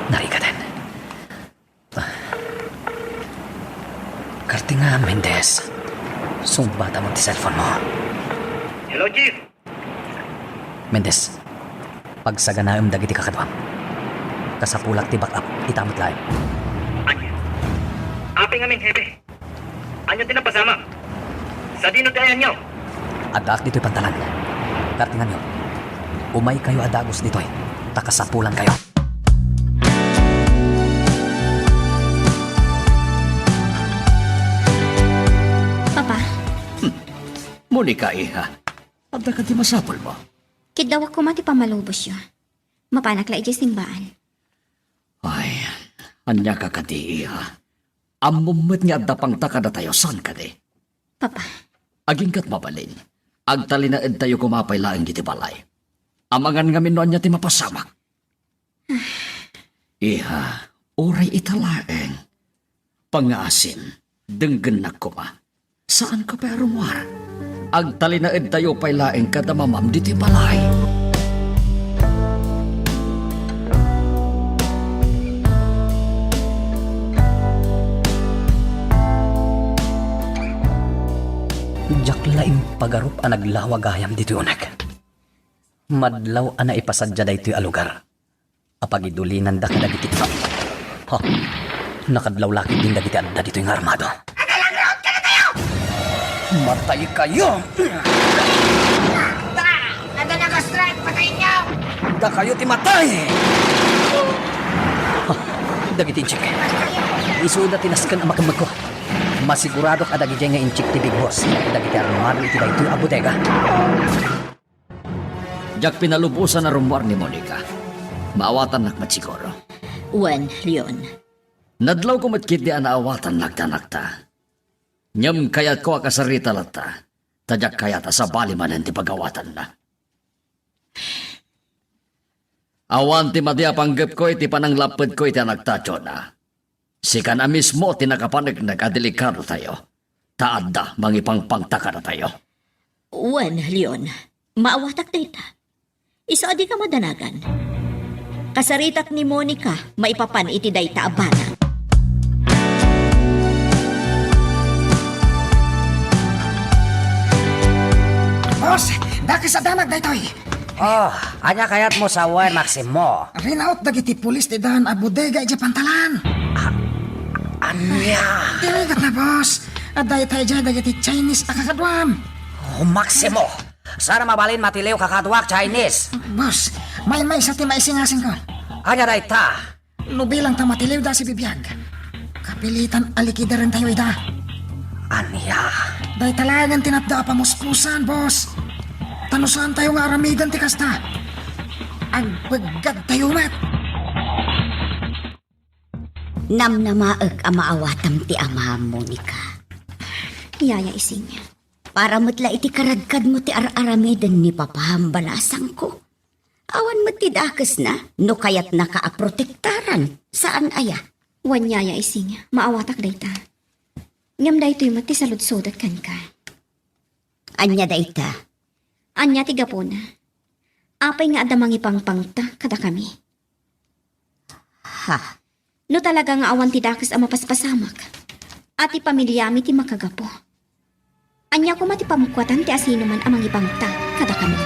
Narika din. Karti nga, Mendez. Sumbata mo ti cellphone mo. Hello, Chief. Mendez, pagsaganaam dagiti kakadwam. Kasapulak ti backup, itamot lain. Anya. Aping amin, Hepe. Anyo tinapasama. Sa dino tayo nyo. Adak dito'y pantalan. Karti nga nyo. Umay kayo adagos dito'y. Takasapulan kayo. Papa, Monica, iha. Adda ka ti masapol mo. kidawak ko mati pamalubos yun. Mapanak la iti simbaan. Ay, anya ka kati, iha. Amumot nga adda pang takada tayo, san ka di? Papa, Aging kat mabalin. Agtalinaed tayo kumapay laing iti balay. Amangan nga minuan niya ti mapasamak. Iha, oray italaeng. Pangasin, denggen na kuma. Saan ka pero war? Agtalinaed tayo pay laing kada mamam diti balay. Jak laing pagarup a naglawagayam dito unak. Madlaw ana ipasadya da ito'y alugar. Apagidulinan da kadagiti. Ha, nakadlaw lakit din dagiti adda dito'y nga armado. Matay kayo! Ada naka-strike, patayin niyo! Da kayo ti matay! Ha, dagiti inchik. Isuda tinaskan ang makamag ko. Masigurado ka dagiti nga inchik ti Big Boss. Dagiti armado iti da ito'y abodega. Jak pinalubusan na rumwar ni Monica. Maawatan nakmat siguro. Wan, Leon. Nadlaw ko matkit di anaawatan nakta-nakta. Nyam kayat ko akasarita lata. Tadyak kayat sa balimanan ti pagawatan na. Awan ti madi panggap ko iti pananglapad ko iti nagtatyo na. Sika na mismo tinakapanig nagadelikado tayo. Taadda mangipangpangtaka na tayo. Wan, Leon. Maawatak data. Isa di ka madanagan. Kasaritak ni Monica, maipapan iti dayta abana. Boss, daki sa damag daytoy. Oh, anya kayat mo sa Juan Maximo. Rinaut dagiti pulis ti dahan a bodega iti pantalan. Anya? Diligat na, boss. At daytay dyan dagiti Chinese a kakadwam. Oh, Maximo. Sana mabalin matiliw kakadwak Chinese. Boss, may sa ti maisingasin ko. Anya dayta? Nubilang ta matiliw da si Bibiyag. Kapilitan alikidaran tayo ida. Anya? Day talagang tinatda pa muspusan, boss. Tanusan tayo nga aramidan ti kasta. Agbaggad tayo mat. Namnamaag ang maawatam ti ama, Monica. Yaya ising. Para matla iti karadkad mo ti ar-aramidan ni papahambalasang ko. Awan mo ti dakas na, no kayat nakaaprotektaran. Saan aya? Wan yaya ising. Maawatak dayta. Ngam dayto'y mati saludsodat kan ka. Anya dayta. Anya ti gapona. Apay nga adamang ipangpangta kada kami. Ha? No talaga nga awan ti dakas ang mapaspasamak. At ipamilyami ti makagapo. Anya ko mati pamukwatan ti asino man amang ipangta kada kami.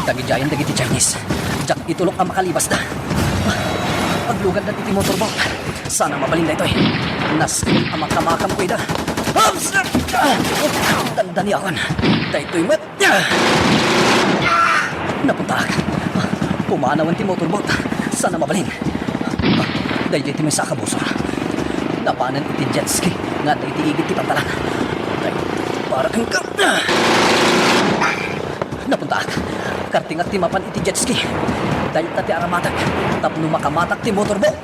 Tagijayan dagiti Chinese. Jak itulok ang makalibas na. Paglugad na iti motorboat. Sana mabalin na ito eh. Nas amakamakam ko ida. Hops! Dandani akon. Dahito'y met. Napunta ka. Pumanawan ti motorboat. Sana mabalin. Dahil iti may sakabusor. Napanan iti jet ski. Nga dahil iti igit ti pantalan. Dahil para kang ka. Napunta ka. Kartingat ti mapan iti jet ski. Dahil tati aramatak. Tapno makamatak ti motorboat.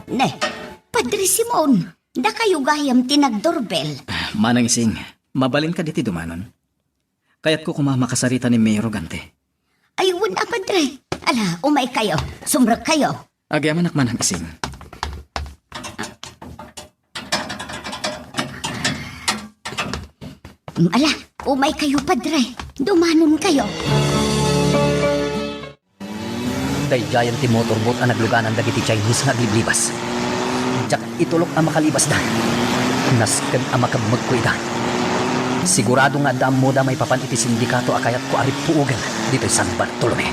Ne, Padre Simon, da kayo gayam tinagdoorbell. Manang ising, mabalin ka diti dumanon. Kaya't ko kumamakasarita ni Mayor Gante. Ayun na, Padre. Ala, umay kayo. Sumrag kayo. Agyaman manang ising. Ala, umay kayo, Padre. Dumanon kayo. Dahil giant ti motorboat ang nagluganan dagiti Chinese nga agliblibas. Diyak itulok ang makalibas da. Nasken ang makabmagkuida. Sigurado nga dam mo da may papan iti sindikato akayat ko arip puugan dito'y San Bartolome.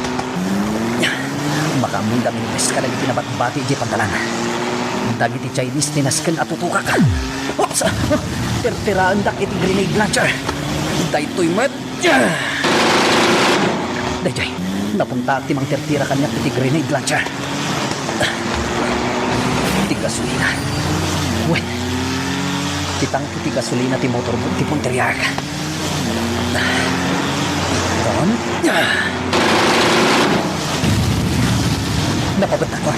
Makamunda minipes ka dagiti nabatbati iti pantalan. Dagiti Chinese tinasken at tutukak. Oops! Tertiraan dak iti grenade launcher. Daytoy met. Dayjay, napunta ti mang tertira kanya iti grenade launcher. Iti gasolina. Uy, kitang iti gasolina ti motorboat ti Ponteriac. Doon. Napabot ako.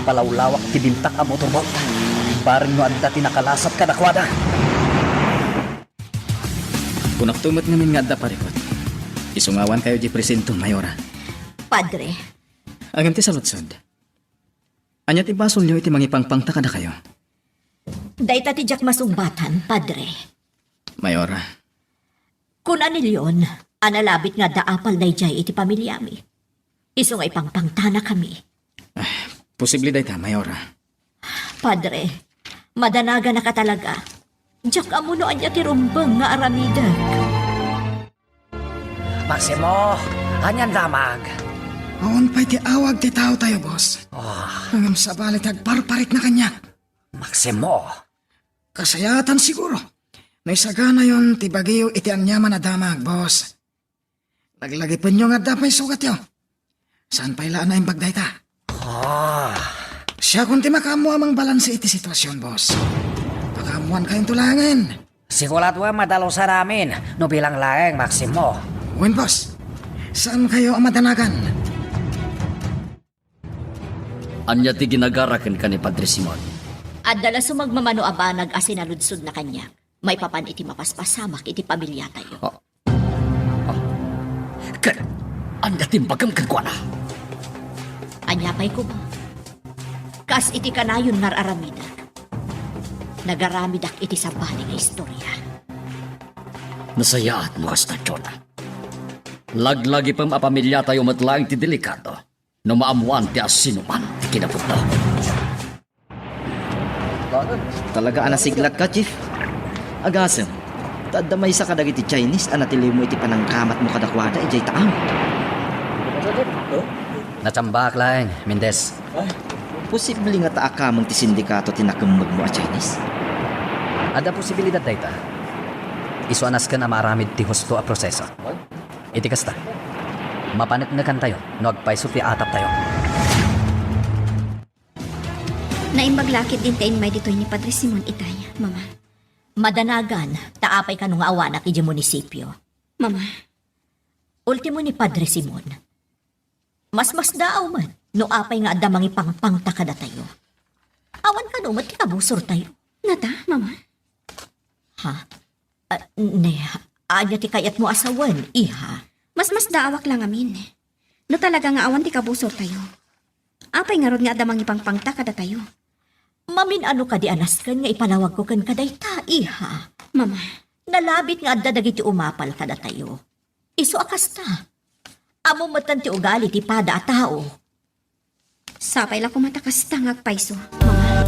Palawlawak ti bintak ang motorboat. Barang no adda ti nakalasap ka nakwada. Punaktumot ngamin nga adda parikot. Isungawan kayo di presinto, Mayora. Padre, Agam ti salutsod. Anya ti basol nyo iti mangipangpangta kada kayo. dayta ti jak masumbatan, Padre. Mayora, Kun anilyon, analabit nga daapal na iti pamilyami. Iso nga ipangpangtana kami. posible day ta, Mayora. Padre, madanaga na ka talaga. Jak amuno anya ti rumbang nga aramida. Maximo, anyan damag. Awan pa'y ti awag ti tao tayo, boss. Hanggang sa balit agparparit na kanya. Maximo, Kasayatan siguro. Naisagana yon ti bagyo iti anyaman na damag, boss. Laglagi pa nyo nga dapay sugat yo. Saan pa'y laan na yung bagday ta? Siya kung ti makamu amang balanse iti sitwasyon, boss. Pakamuan kayong tulangan. sigurado nga madalo sa ramin. No bilang laeng, Maximo. Wen, boss. Saan kayo ang madanagan? Anya ti ginagaraken ka ni Padre Simon. At dala sumagmamano abanag asinaludsod na kanya. May papan iti mapaspasamak iti pamilya tayo. Kat, anya timbagam kagwana. Anyapay ko ba? Kas iti kanayon nararamidak. Nagaramidak iti sabali nga istorya. Nasayaat mo kastasyon. Laglagi pang apamilya tayo matlaang ti delikado. No maamuan ti asinuman ti kinapunta. Talaga anasiglat ka, Chief. Agasem, tadamay sa kadag iti Chinese, anatili mo iti panangkamat mo kadakwada, ijay taang. Natambak lang, Mendez. Posible nga taakamang ti sindikato tinakambag mo a Chinese. Ada posibilidad dayta. Isuanas ka na maramid ti husto a proseso. Iti kasta. Mapanit nga kan tayo, no agpaiso ti atap tayo. Naimbaglakit din tayo may ditoy ni Padre Simon itay, Mama. Madanagan, taapay ka nung awanak iti munisipyo. Mama, Ultimo ni Padre Simon. Mas daaw man, no apay nga adamang ipangpangta kada tayo. Awan ka no, mat kabusor tayo. nata, Mama. Ha? Anya ti kayat mo asawan, iha. Mas daawak lang amin. No talaga nga awan ti kabusor tayo. Apay nga rod nga adamang ipangpangta kada tayo. Mamin ano ka di anas kan nga ipalawag ko kan kaday ta, iha. Mama, Nalabit nga adda dagiti umapal kada tayo. Iso akasta. Amo matan ti ugali ti pada a tao. sapay la kumatakas tangag paiso, Mama.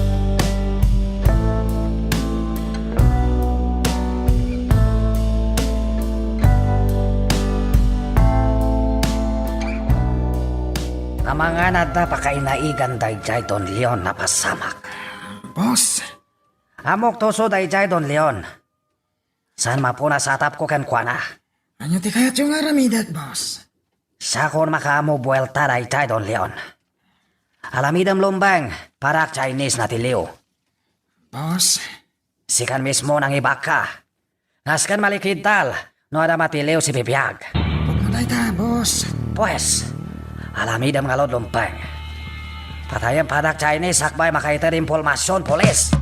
Amangan adda pakainaigan dayjay Don Leon na pasamak. Boss, Amok tuso dayjay Don Leon. Saan mapuna sa atap ko ken kuana? anyo ti kayat yung aramidad, boss. Sa kon makaamo buelta dayjay Don Leon. Alamidam lumbang para Chinese na tiliw. Boss, Sikan mismo nang ibaka. Naskan malikid tal no ada matiliw si bibiyag. huwag mo ta, boss. Pues, alamidam ngalod lumpang. Patayan padak Chinese sakbay makaiter impormasyon polis.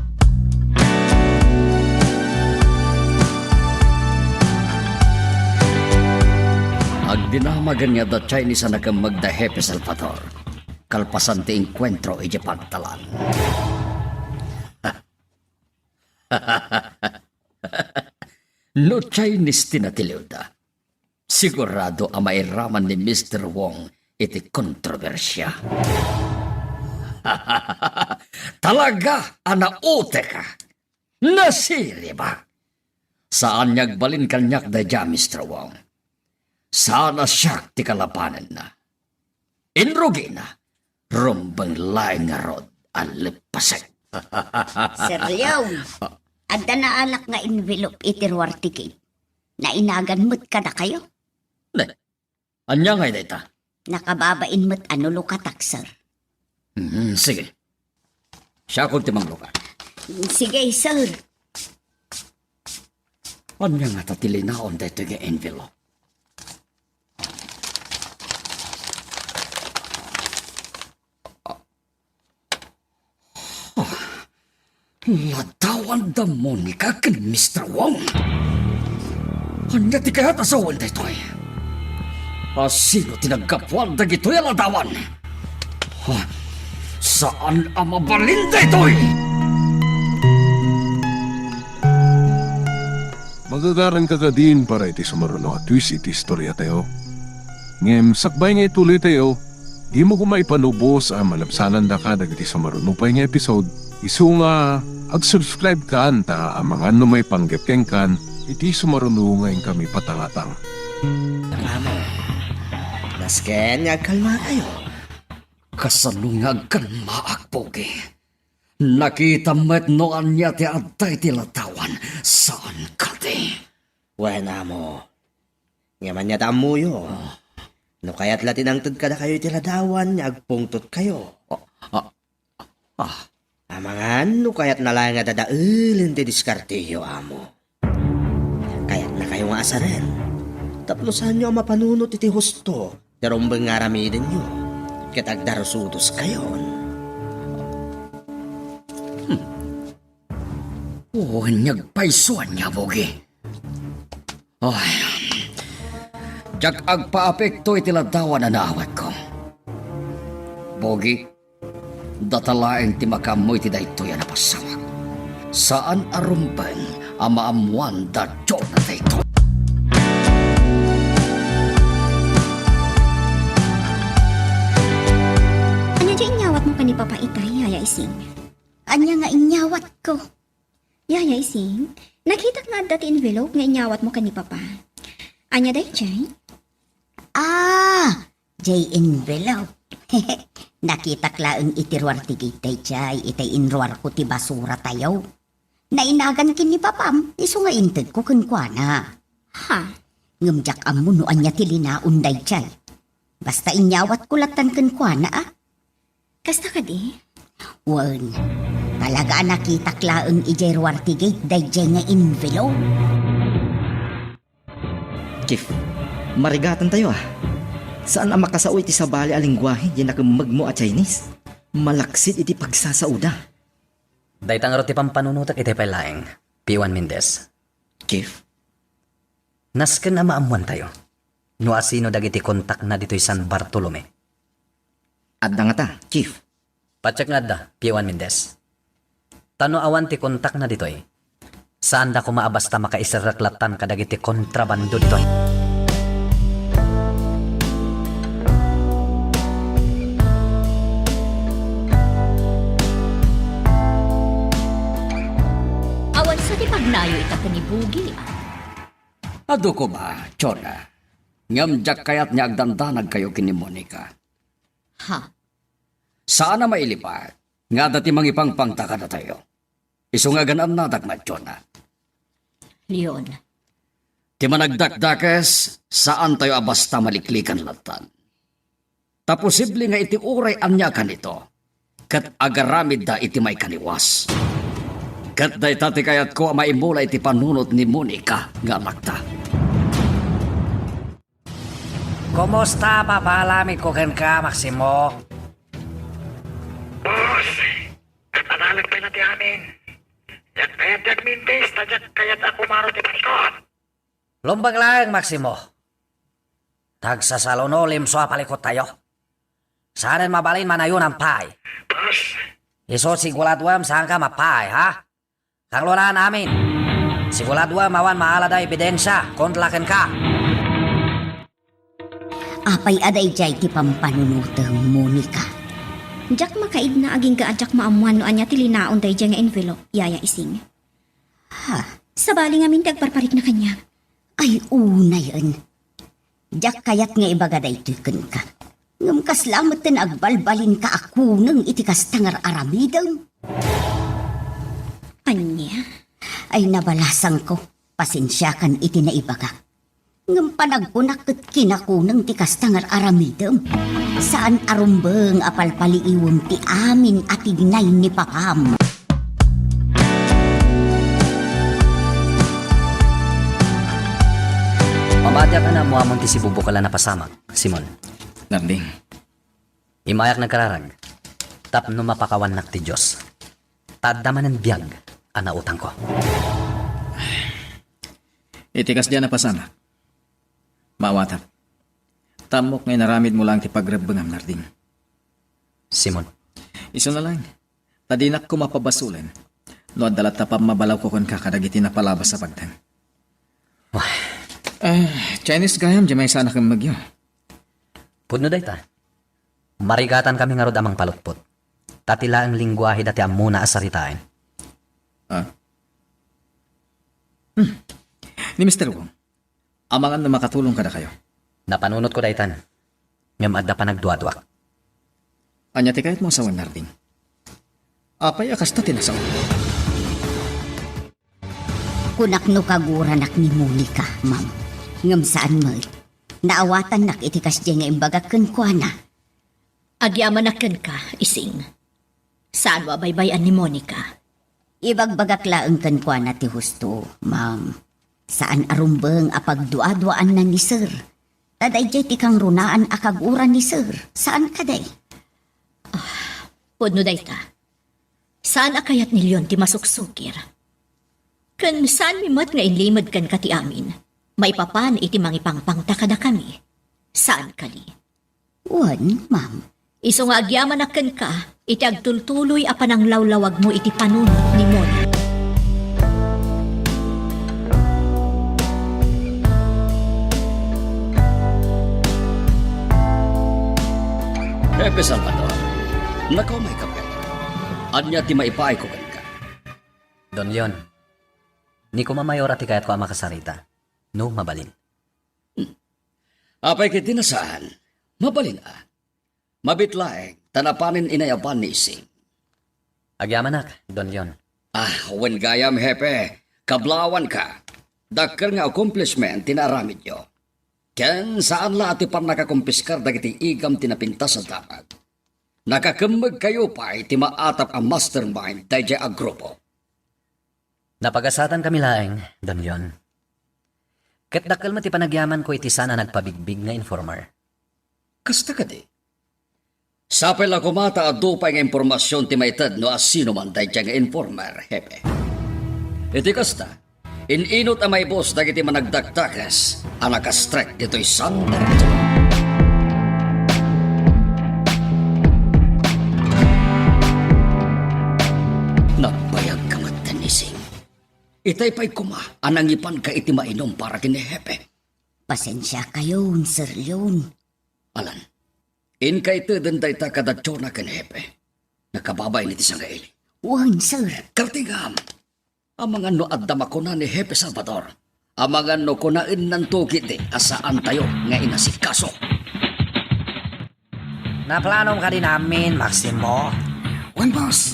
Agdinamagan niya da Chinese na nakamagda Hepe Salvador. Kalpasan ti enkwentro ije pagtalan. No Chinese tinatiliw da. Sigurado ang mairaman ni Mr. Wong iti kontrobersya. Talaga, anaute ka. Nasiri ba? Saan niyagbalin kanyak da dya, Mr. Wong? Sana siya ti kalapanan na. Inrugi na, rumbang laing nga rod alipasek. Sir Leon, adda na alak nga envelope itirwar ticket. Nainagan mo't ka na kayo. Ne, anya nga ita? Nakababain mo't ano lukatak, sir. Sige. Siya kung timanglo ka. Sige, sir. Anya nga tatilinaon dito yung envelope. Latawan da Monica kan Mr. Wong. Anya ti kaya tasawan dito eh. Sino tinagkapwan da gito yung ladawan? Saan ang mabalin dito eh? Magagaran ka din para iti sumaruno at twist iti istorya tayo. Ngem, sakbay nga ituloy tayo, di mo kumaipanubos ang malabsanan da ka dagiti sumaruno pa nga episode. Isu nga, ag-subscribe ka anta ang mga numay panggapkeng kan, iti sumaruno ngayon kami patangatang. Nasken, kalma kayo. Kasalungag kan maakpogi. Nakita mo't noan niya ti atay ti latawan. Saan ka ti? Wala mo. Ngaman niya tamuyo. No kaya't latinangtod ka na kayo tiladawan, agpungtot kayo. Amangan, no kaya't nalang nga dadaulin ti diskartiyo, amo. Kaya't na kayo nga asarin. Taplosan nyo ang mapanunot iti husto. Darumbang nga ramidin nyo. Kitagdarusudos kayon. Nyagpaisuan niya, Bogi. Ay, jak agpa-apekto iti ladawan na naawat ko. Bogi, datalaeng ti makamoy ti dayto yan na pasamak. Saan arumbang ang maamuan da John na dayto? Anya dyan inyawat mo ka ni Papa Itay, Yaya Ising? Anya nga inyawat ko. Yaya Ising, nakita nga dati envelope nga inyawat mo ka ni Papa. Anya day dyan? Jay envelope. Nakita klaang itirwar ti kitay jay, itay inruar ko ti basura tayo. Nainagan kin ni papam, iso nga inted ko kunkwana. Ha? Ngamjak amuno anya ti linaon day jay. Basta inyawat kulatan kunkwana Kasta ka di? Wan, talaga nakita klaang ijayrwar ti gate day jay nga envelope. Chief, marigatan tayo Saan ang makasaoy ti sabali a lingwahe di nakamag mo at Chinese? Malaksit iti pagsasauda. Daytang roti pampanunutak iti palaeng, P1 Mendez. Chief? Nasken na maamuan tayo. No asino dagiti kontak na dito'y San Bartolome. Adda nga ta, Chief. Pacheck nga da, P1 Mendez. Tano awan ti kontak na dito'y. Saan da kumaabasta makaisaraklatan kadagiti kontrabando dito'y. Awan sa ti pagnayo ita ni Bugi. Ado ko ba, Chona? Ngamjak kayat niya agdandanag kayo kini Monica. Ha? Saan na mailipat? Nga dati mangipangpangtaka na tayo. Iso nga ganam na dagmadyo na. Leon, Ti managdakdakes, saan tayo basta maliklikan latan. Ta posible nga iti uray anya kanito. Kat agaramid da iti may kaniwas. Kat day tati kayat ko maimula iti panunot ni Monica nga lakta. Kumusta papalami ko ken ka, Maximo? Boss, katalag pa na ti amin. Yak kayat mintis, tadyak kayat ako maro ti palikot. Lumbang lang, Maximo. Tagsasalonolim so palikot tayo. Saan mabalin manayon ang pay? Boss, Iso siguladwam saan ka mapay, ha? Kang luna namin. Siguladwam awan maalada ebidensya kontlaken ka. apay aday jay ti pampanunutang Monica. Jak makaid na aging gaadyak maamuan no anya tilinaon day nga envelope, yaya ising. Ha? Sabali nga minti agparparik na kanya. Ay una yan. Jak kayat nga ibagaday tuken ka. Ngam kaslamat tin agbalbalin ka ako nang itikas tangar aramidang. Anya? Ay nabalasang ko. Pasensya kan iti na ibaga. Ngam panagpunak kat kinakunang tikas tangar aramidam. Saan arumbeng apalpaliiwam ti amin at ignay ni papam. Mamadya ka na mo amon ti sibubukala na pasamak, Simon. Narding, Imayak nagkararag. Tapno mapakawan nak ti Diyos. Taddaman ng biyag, anautang ko. itikas dyan na pasama. Mawatap. Tamok ngay naramid mo lang ti pagrabangam, Narding. Simon, Iso na lang. Tadinak ko mapabasulan. No adalat tapam mabalaw ko kon kakadagiti na palabas sa pagtang. Chinese gayam dyan may sana kang magyo. pudno day ta. Marigatan kami nga rod amang palutpot. Tatila ang lingwahe dati amuna asaritain. Ni Mr. Wong, amangan na makatulong ka na kayo. Napanunot ko daytan. Ngam adda pa nagduadwak. Anya ti kahit mo sa Narding. Apay akas ta tinasaw. Kunak no kaguranak ni Monica, ma'am. Ngam saan mo? Naawatan nak itikas dyan nga imbagakan ko na. Agyamanakan ka, ising. Saan wabaybayan ni Monica? Ibagbagak laeng kan ko na ti husto, ma'am. Saan arumbeng apagduadwaan na ni sir? Taday jay ti kang runaan akaguran ni sir. Saan kaday? Pudno day ta. Saan akayat ni Leon ti masuksukir? Kan saan mimat nga inlimad kan ka ti amin? May papan iti mangipangpangta kada kami. Saan kali? Wan, ma'am. Iso nga agyamanakan ka, iti agtultuloy apan ang lawlawag mo iti panunot ni Monica. Pepe Salvador, nakaw may kape. Anya ti maipaay ko ka. Don Leon, ni ko mamayor ati kayat ko ang makasarita. No, mabalin. Apay kiti nasaan, mabalin Mabitlaeng, tanapanin inayapan ni Ising. Agyamanak, Don Leon. Wen gayam hepe, kablawan ka. Dakkel nga accomplishment tinaramid yo. Ken saan la ati pan nakakumpiskar dagiti igam tinapintas sa dapat. Nakakembag kayo pa iti maatap ang mastermind dayjay a grupo. Napagasatan kami laeng, Don Leon. Ket dakkel mo ti panagyaman ko iti sana nagpabigbig nga informer. Kasta ka di? Sapay la kumata at dupay nga impormasyon ti maitad no asino man dayjay nga informer, hepe. Iti kasta, ininot ang may boss dagiti managdaktakas ang nakastrek dito'y sanda. Nagbayag ka matanising. Itay pa'y kuma, anangipan ka iti mainom para kini hepe. Pasensya kayo, Sir Leon. Alan, in kay te den day ta kadatyo na kini hepe. Nakababay ni tisang kaili. Wan, sir. Kartigam, amangan no addama ko na ni Hepe Salvador. Amangan no ko na in nantukit asaan tayo nga inasikaso. Naplanom ka din namin, Maximo. Wan, boss.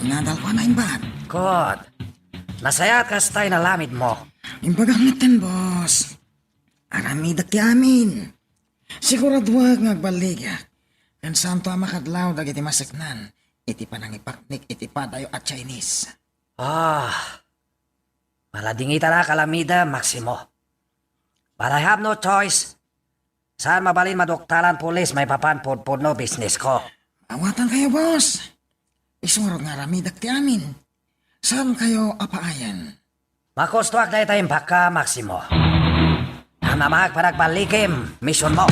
Inadal ko na imbag. Good. Nasayat ka sa tayo na lamit mo. Imbagang natin, boss. Aramidak ti amin. Sigurad wag ngagbaliga. Kan santo makadlaw dagiti masiknan. Iti panangipaknik, iti padayo at Chinese. Maladingita na kalamida, Maximo. But I have no choice. Saan mabalin maduktalan pulis may papanpudpud no business ko. Awatan kayo, boss. Isurog nga ramidak ti amin. Saan kayo apaayan? Makustuak na itayong baka, Maximo. Namamahag pa nagbalikim, mission mo.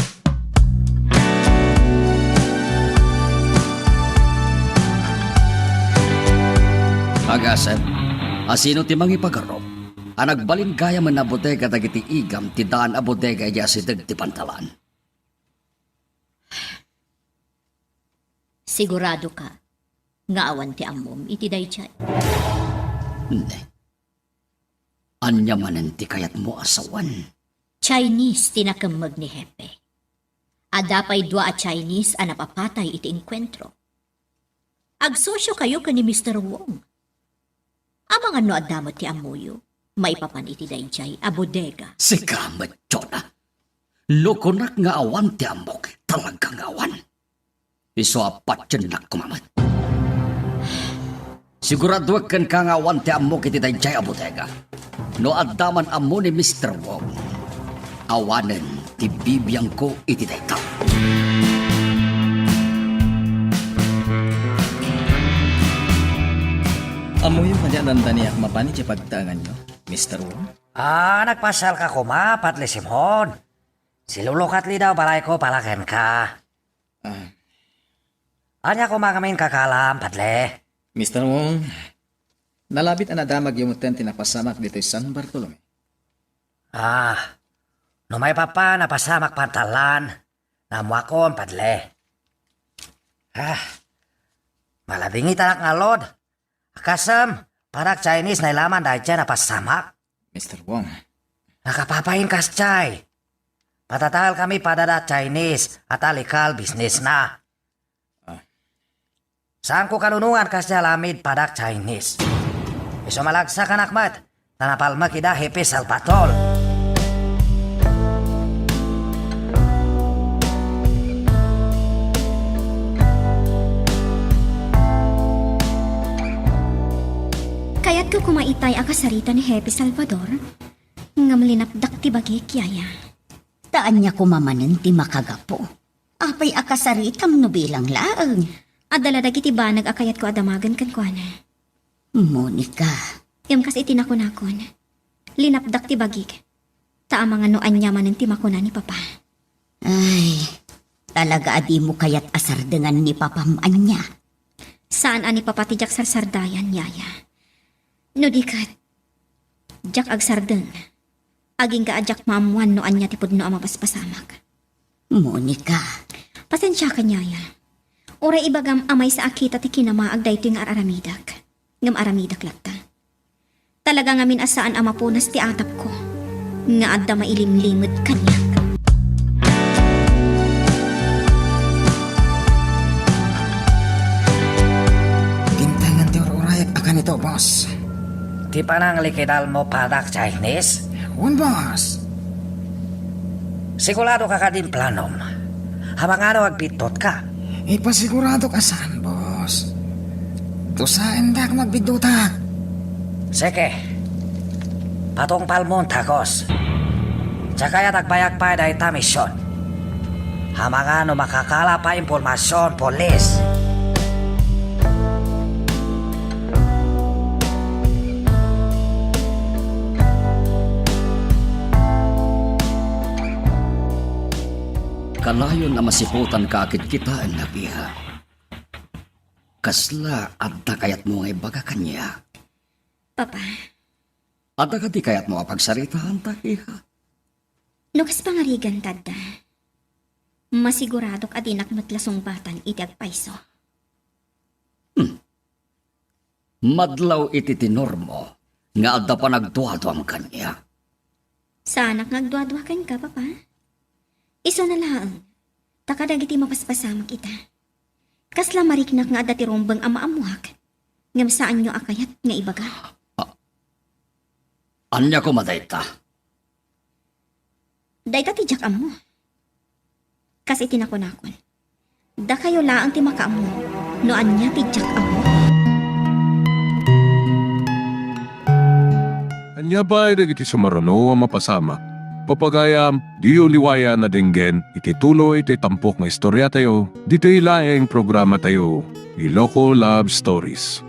Agasem, asino ti mangi pagaro? Ang nagbalin gaya man na bodega dagiti igam ti daan a bodega iya si ti pantalan. Sigurado ka, nga awan ti amom iti dayjay. Hindi. Anya manen ti kayat mo asawan. Chinese tinakamag ni Hepe. Adapay dua a Chinese a napapatay iti enkwentro. Agsosyo kayo ka ni Mr. Wong. Amang ano adamot ti amuyo, may papan iti dayjay a bodega. Si kamat Jona. Lokonak nga awan ti amok, talagang awan. Iso apat yan na kumamat. Sigurado kan ka nga awan ti amok iti dayjay a bodega. No adaman amo ni Mr. Wong. Awanen ti bibiyang ko iti dayta. Amo yung kanya nandaniyak mapani siya pagtaangan nyo, Mr. Wong? Nagpasal ka kuma, Patli Simon. Silulukat li daw balay ko palaken ka. Anya kumakamin kakalam, Patli. Mr. Wong, nalabit ang nadamag yung mutan tinapasamak dito sa San Bartolome. No may papa napasamak pantalan, namuakon, Patli. Malabingi talak nga, Lord. Akasam, parak Chinese na ilaman dahil siya napasamak. Mr. Wong, Nakapapahin kas chay. Patatal kami padada Chinese at alikal business na. Saan ko kanunungan kas lamid padak Chinese? Iso malagsa kanakmat, tanapalma kida hepe salpatol. Kaya't ko kumaitay akasarita ni Happy Salvador, nga malinapdak ti bagi kiyaya. Taan niya kumamanin ti makagapo. Apay akasaritam no bilang laang. Adala dagiti banag akayat ko adamagan kan kuana. Monica, Yam kas itinakon-akon. Linapdak ti bagig. Ta mga noan yaman ng timakuna ni Papa. ay, talaga adi mo kayat asardengan ni papam anya. Saan ani Papa ti jak sarsardayan, yaya? No dikat. Jak agsardeng. Aging ka ajak maamuan no anya ti pudno ang mapaspasamak. Monica, Pasensya ka, yaya. Oray ibagam amay sa akita ti kinamaag dayto yung aramidak. Ngam aramidak lakta. Talaga ngamin asaan ama punas ti atap ko. Nga adda mailimlimod kanya. Tintangan ti ururayag akan ito, boss. Di pa nang likidal mo padak Chinese? Wan, boss. Sigurado ka ka din planom. Habang ano agbitot ka. Ipasigurado ka saan, boss. Tusain dak magbidutak. Seke. Patong palmon takos. Tsaka ya tagbayag pa dahil ta misyon. Hamang ano makakala pa impormasyon, polis. Kalayon na masiputan ka akit kita ang nabiha. Kasla at kayat mo ngay baga kanya. Papa, At ka di kayat mo pagsaritahan takiha. no kas pangarigan tadda. Masiguradok adinak matlasong batan iti agpaiso. Madlaw iti tinormo nga adda pa nagduado ang kanya. Sanak nagduadwakan ka, Papa. Iso na lang. Takadagiti mapaspasama kita. Kasla mariknak nga dati rombang amaamuhak. Ngam saan nyo akayat nga ibaga. Anya ko madayta. Dayta ti jak amo. Kasi tinakon-akon. Da kayo laang ti makaamo. No anya ti jak amo. Anya ba ay iti sumarano ang mapasama? Papagayam, di uliwaya na dinggen, iti tuloy iti tampok nga istorya tayo, dito ilaeng programa tayo, Iloko Love Stories.